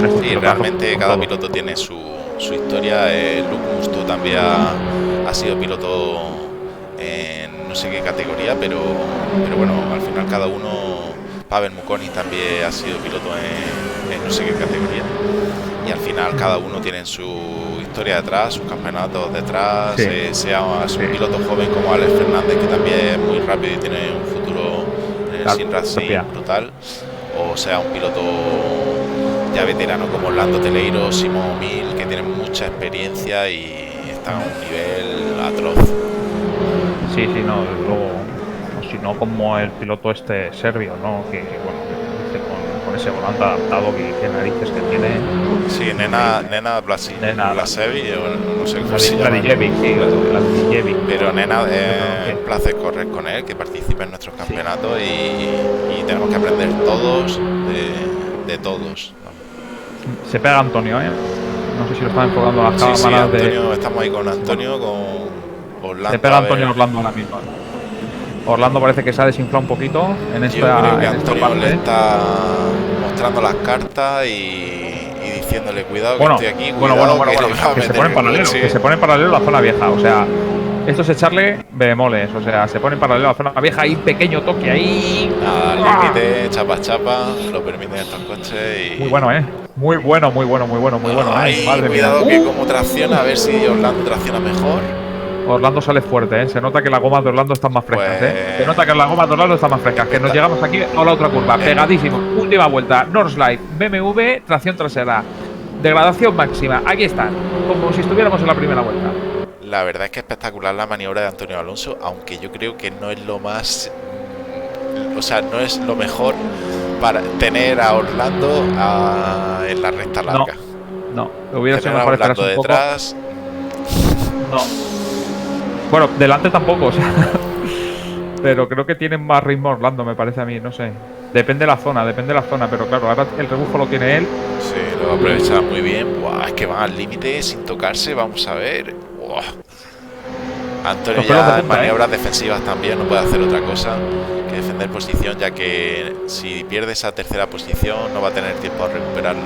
estos Sí, pilotazos, realmente con cada todos. piloto tiene su historia. Luke Musto también ha sido piloto en no sé qué categoría, pero bueno, al final cada uno. Pavel Mukoni también ha sido piloto en no sé qué categoría. Y al final cada uno tiene su historia detrás, sus campeonatos detrás, Sí, sea sí, un piloto joven como Alex Fernández, que también es muy rápido y tiene un futuro en el Sim Racing García. brutal, o sea un piloto ya veterano como Orlando Teleiro, Simón Mil, que tienen mucha experiencia y están a un nivel atroz. Sí, sí, no, desde luego. O si no, como el piloto este serbio, ¿no? Que, bueno, dice con ese volante adaptado, que narices que tiene. Sí, Increíble. Nena Nada, Blasevi, o no sé cómo se llama. Vladijevic, sí, Vladijevic. Pero Nena, Se pronuncia. un placer correr con él, que participe en nuestros Sí. campeonatos y tenemos que aprender todos de todos. Se pega Antonio, ¿eh? No sé si lo están enfocando las Sí, sí, cámaras de. Antonio, estamos ahí con Bueno, Antonio, con se Orlando, pega a Antonio ver. Orlando ahora mismo. Orlando parece que se ha desinflado un poquito en Yo creo que en esta Antonio le parte. está mostrando las cartas y diciéndole, cuidado que Bueno, estoy aquí, bueno, bueno, cuidado bueno, que bueno, le va a que se meter pone en el paralelo, que coche. se pone en paralelo a la zona vieja. O sea, esto es echarle bemoles. O sea, se pone en paralelo a la zona vieja, ahí pequeño toque ahí. Nada, al ¡Ah! límite, chapa chapa, lo permiten estos coches Muy y. bueno, Muy bueno, muy bueno, muy bueno, muy bueno, Ay, Madre mía. cuidado que como tracciona, a ver si Orlando tracciona mejor. Orlando sale fuerte, Se nota que las gomas de Orlando están más frescas, Se Pues nota que las gomas de Orlando están más frescas. Que nos espectac- llegamos aquí a la otra curva. eh, Pegadísimo. Última vuelta. Northlight, BMW, tracción trasera. Degradación máxima. Aquí están. Como si estuviéramos en la primera vuelta. la verdad es que espectacular la maniobra de Antonio Alonso, aunque yo creo que no es lo más, o sea, no es lo mejor para tener a Orlando en la recta No, larga. no. Hubiera sido Tener a mejor Orlando esperarse un poco. detrás, No. Bueno, delante tampoco, o sea. Pero creo que tienen más ritmo Orlando, me parece a mí, no sé. Depende de la zona, pero claro, ahora el rebufo lo tiene él. sí, lo va a aprovechar muy bien. Buah, es que van al límite sin tocarse, vamos a ver. Buah. Antonio Los pelos de ya en punta, maniobras defensivas también no puede hacer otra cosa que defender posición, ya que si pierde esa tercera posición no va a tener tiempo a recuperarla.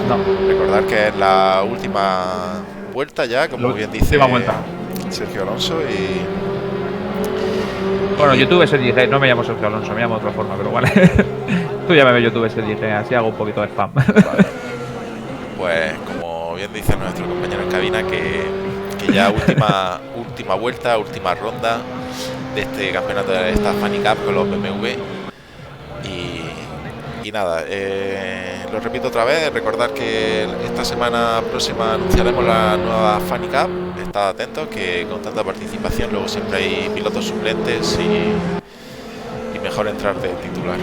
No, Recordar que es la última vuelta ya, como bien dice última vuelta. Sergio Alonso y Bueno, YouTube es el dije, no me llamo Sergio Alonso, me llamo de otra forma, pero vale. Tú llámame YouTube es el dije, así hago un poquito de spam. vale. Pues como bien dice nuestro compañero en cabina, que ya última vuelta, última ronda de este campeonato de esta Fanny Cup con los BMW. Y nada, lo repito otra vez, recordar que esta semana próxima anunciaremos la nueva Fanny Cup. Estad atentos que con tanta participación luego siempre hay pilotos suplentes y mejor entrar de titular.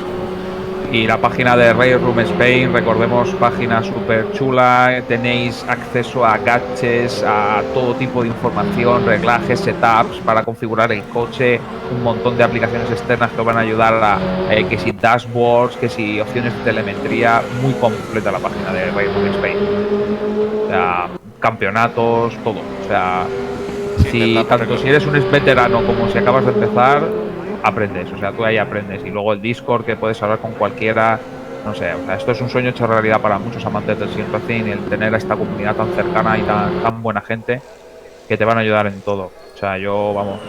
Y la página de Race Room Spain, recordemos, página súper chula, tenéis acceso a gadgets, a todo tipo de información, reglajes, setups para configurar el coche, un montón de aplicaciones externas que os van a ayudar a que si dashboards, que si opciones de telemetría, muy completa la página de Race Room Spain. O sea, campeonatos, todo. O sea, si tanto si eres un veterano como si acabas de empezar, aprendes, o sea, tú ahí aprendes. Y luego el Discord, que puedes hablar con cualquiera, no sé, o sea, esto es un sueño hecho realidad para muchos amantes del Sim Racing, el tener a esta comunidad tan cercana y tan buena gente que te van a ayudar en todo. O sea, yo, vamos,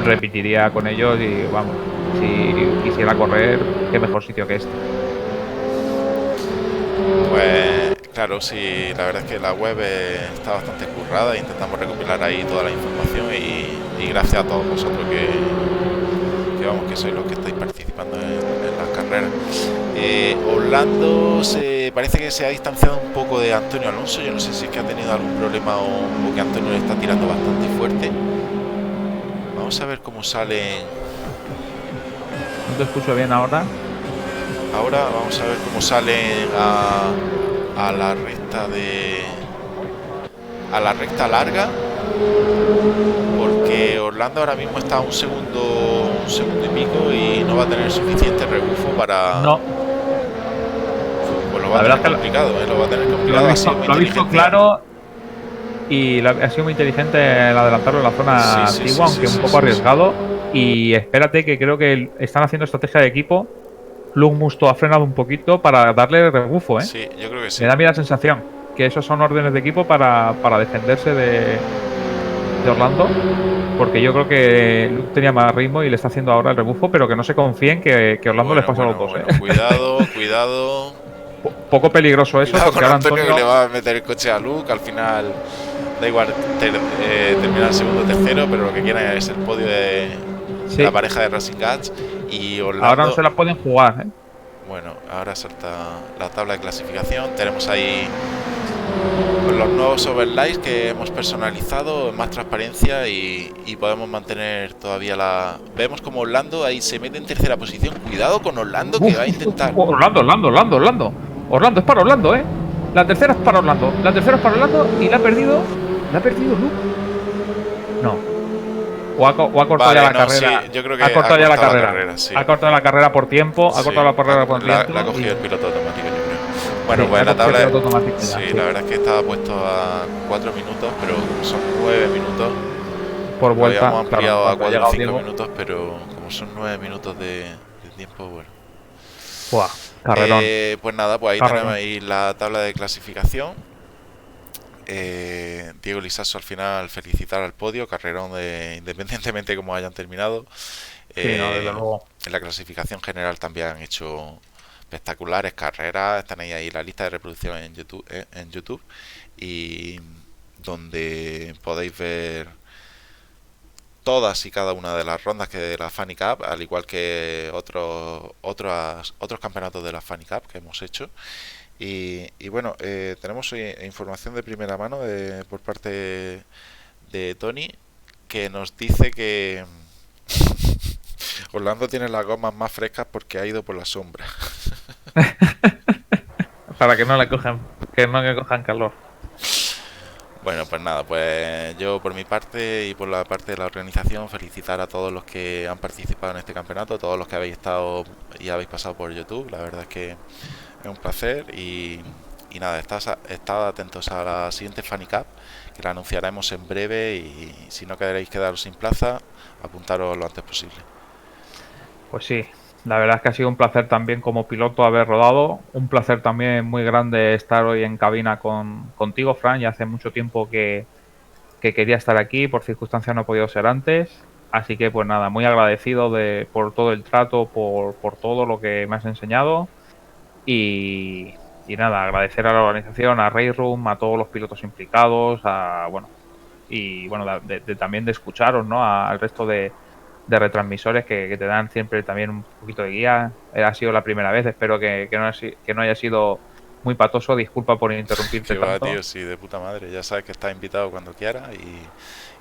repetiría con ellos y, vamos, si quisiera correr, qué mejor sitio que este. Pues claro, sí, la verdad es que la web está bastante currada, intentamos recopilar ahí toda la información y gracias a todos vosotros que vamos, que sois los que estáis participando en las carreras. Orlando parece que se ha distanciado un poco de Antonio Alonso. Yo no sé si es que ha tenido algún problema o que Antonio le está tirando bastante fuerte. Vamos vamos a ver cómo salen. No te escucho bien ahora. Ahora vamos a ver cómo salen a la recta de... a la recta larga. Porque Orlando ahora mismo está a un segundo y pico y no va a tener suficiente rebufo para... No, Pues lo va la a verdad tener es que complicado, ¿eh? Lo va a tener lo complicado. he Ha sido visto, muy lo he visto inteligente. claro y ha sido muy inteligente el adelantarlo en la zona Sí, sí, antigua, sí, sí, aunque un sí, poco sí, sí. arriesgado. Y espérate que creo que están haciendo estrategia de equipo. Luke Musto ha frenado un poquito para darle rebufo, ¿eh? Sí, yo creo que Me sí. da a mí la sensación que esos son órdenes de equipo para defenderse de Orlando. Porque yo creo que Luke tenía más ritmo y le está haciendo ahora el rebufo, pero que no se confíen que Orlando les Bueno, pasa a los bueno, dos, ¿eh? bueno. Cuidado, cuidado. Poco peligroso eso, Cuidado con porque ahora Antonio que le Antonio. va a meter el coche a Luke. Al final da igual terminar segundo o tercero, pero lo que quieren es el podio de la Sí, pareja de Racing Gats. Y ahora no Orlando, se la pueden jugar, ¿eh? bueno, ahora salta la tabla de clasificación. Tenemos ahí los nuevos overlays que hemos personalizado, más transparencia y podemos mantener todavía la... Vemos como Orlando ahí se mete en tercera posición. Cuidado con Orlando que Uf, va a uf, uf, intentar... Orlando. Orlando es para Orlando, ¿eh? La tercera es para Orlando. La tercera es para Orlando y la ha perdido. ¿La ha perdido Luke? No. O ha cortado ya Vale, la no, sí, carrera. yo creo Ha que ha cortado ya la cortado la carrera. carrera, sí. Ha cortado la carrera por tiempo. Ha Sí, cortado la carrera por la ha tiempo. cogido el Y piloto automático, yo creo. Bueno, sí, pues la ha la cogido el tabla... piloto automático ya. Sí, Sí. la verdad es que estaba puesto a 4 minutos, pero son 9 minutos. Por Lo habíamos vuelta, claro, en ampliado a cuanto ha 4 o llegado 5 Diego. minutos, pero como son 9 minutos de tiempo, bueno. Buah, carrerón. Pues nada, pues ahí tenemos Carrerón. ahí la tabla de clasificación. Diego Lisaso al final felicitar al podio, carrerón independientemente de cómo hayan terminado. Sí, no, desde luego. En la clasificación general también han hecho espectaculares carreras. Tenéis ahí la lista de reproducción en YouTube y donde podéis ver todas y cada una de las rondas que de la Funny Cup, al igual que otros campeonatos de la Funny Cup que hemos hecho. Y bueno, tenemos información de primera mano por parte de Tony, que nos dice que Orlando tiene las gomas más frescas porque ha ido por la sombra. Para que no le cojan, que no le cojan calor. Bueno, pues nada, pues yo por mi parte y por la parte de la organización felicitar a todos los que han participado en este campeonato, todos los que habéis estado y habéis pasado por YouTube. La verdad es que es un placer y nada, estad atentos a la siguiente Funny Cup, que la anunciaremos en breve y si no queréis quedaros sin plaza, apuntaros lo antes posible. Pues sí, la verdad es que ha sido un placer también como piloto haber rodado. Un placer también muy grande estar hoy en cabina contigo, Fran. Ya hace mucho tiempo que quería estar aquí, por circunstancias no he podido ser antes. Así que pues nada, muy agradecido por todo el trato, por todo lo que me has enseñado. Y nada, agradecer a la organización, a Rayroom, a todos los pilotos implicados, también de escucharos, ¿no? Al resto de retransmisores que te dan siempre también un poquito de guía. Ha sido la primera vez, espero que no haya sido muy patoso. Disculpa por interrumpirte Que va, tanto. tío, sí, de puta madre. Ya sabes que estás invitado cuando quieras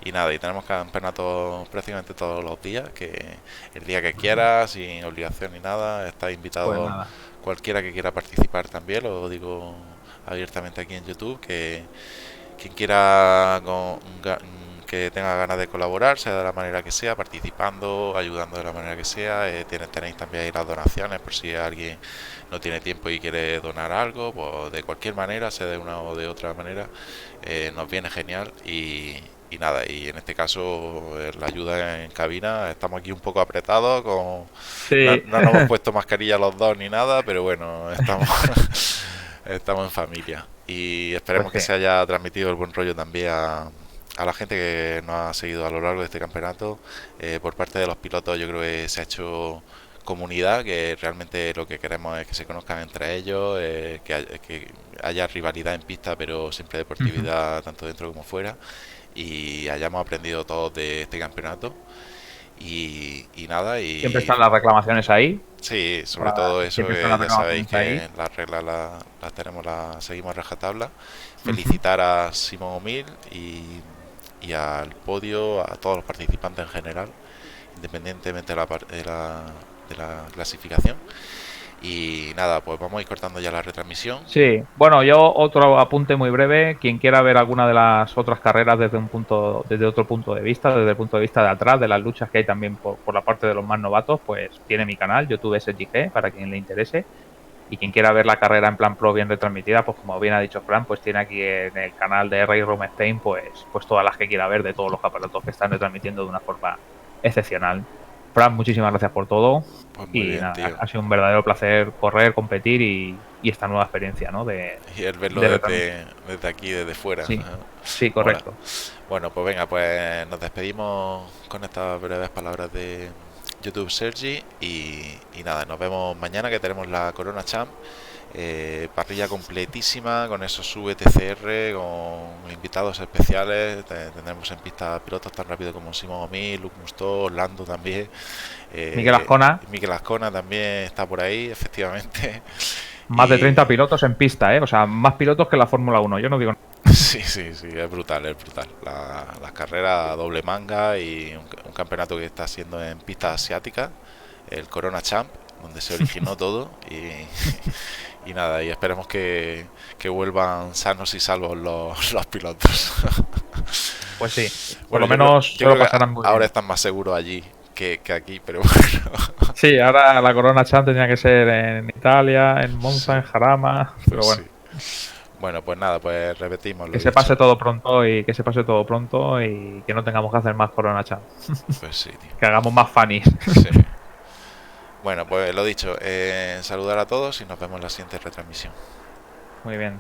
y nada, y tenemos campeonatos prácticamente todos los días, que el día que quieras, sin obligación ni nada, estás Pues invitado nada, cualquiera que quiera participar también, lo digo abiertamente aquí en YouTube, que quien quiera que tenga ganas de colaborar, sea de la manera que sea, participando, ayudando de la manera que sea. Tenéis también ahí las donaciones por si alguien no tiene tiempo y quiere donar algo, pues de cualquier manera, sea de una o de otra manera, nos viene genial y nada, y en este caso la ayuda en cabina, estamos aquí un poco apretados, sí, no nos hemos puesto mascarilla los dos ni nada, pero bueno, estamos en familia y pues esperemos que sí. se haya transmitido el buen rollo también a la gente que nos ha seguido a lo largo de este campeonato. Por parte de los pilotos yo creo que se ha hecho comunidad, que realmente lo que queremos es que se conozcan entre ellos, que haya rivalidad en pista, pero siempre deportividad tanto dentro como fuera, y hayamos aprendido todos de este campeonato y nada, Siempre y están las reclamaciones ahí. sí, sobre todo eso, Siempre están que las ya sabéis reclamaciones ahí. que las reglas las tenemos, las seguimos a rajatabla. Felicitar a Simón Omil y al podio, a todos los participantes en general, independientemente de la clasificación. Y nada, pues vamos a ir cortando ya la retransmisión. Sí, bueno, yo otro apunte muy breve. Quien quiera ver alguna de las otras carreras desde otro punto de vista, desde el punto de vista de atrás, de las luchas que hay también por la parte de los más novatos, pues tiene mi canal, YouTube SGG, para quien le interese. Y quien quiera ver la carrera en plan pro bien retransmitida, pues como bien ha dicho Fran, pues tiene aquí en el canal de Ray Room Spain, pues todas las que quiera ver de todos los aparatos que están retransmitiendo de una forma excepcional. Fran, muchísimas gracias por todo. Pues muy Y bien, nada, tío. ha sido un verdadero placer correr, competir y esta nueva experiencia, ¿no? Y el verlo De retransmisión. desde aquí, desde fuera. Sí, Ajá. sí, Mola. correcto. Bueno, pues venga, pues nos despedimos con estas breves palabras de YouTube Sergi y nada, nos vemos mañana que tenemos la Corona Champ. Parrilla completísima con esos VTCR, con invitados especiales. Tendremos en pista pilotos tan rápido como Simón Omi, Luke Mustó, Orlando también. Miquel Azcona, Miquel Azcona también está por ahí, efectivamente. más de Y 30 pilotos en pista, ¿eh? O sea, más pilotos que la Fórmula 1. Yo no digo nada. sí, sí, sí, es brutal, es brutal. Las carreras a doble manga y un campeonato que está haciendo en pista asiática, el Corona Champ, donde se originó todo. Y nada, y esperemos que vuelvan sanos y salvos los pilotos. Pues sí, por Bueno, lo menos yo se lo creo que pasarán muy ahora bien. están más seguros allí que aquí, pero bueno. Sí, ahora la Corona Champ tenía que ser en Italia, en Monza, Sí, en Jarama, pero pues bueno. sí. Bueno, pues nada, pues repetimos Que lo se pase dicho. todo pronto y que se pase todo pronto y que no tengamos que hacer más Corona Champ. Pues sí, tío. Que hagamos más funnies. Sí. Bueno, pues lo dicho, saludar a todos y nos vemos en la siguiente retransmisión. Muy bien.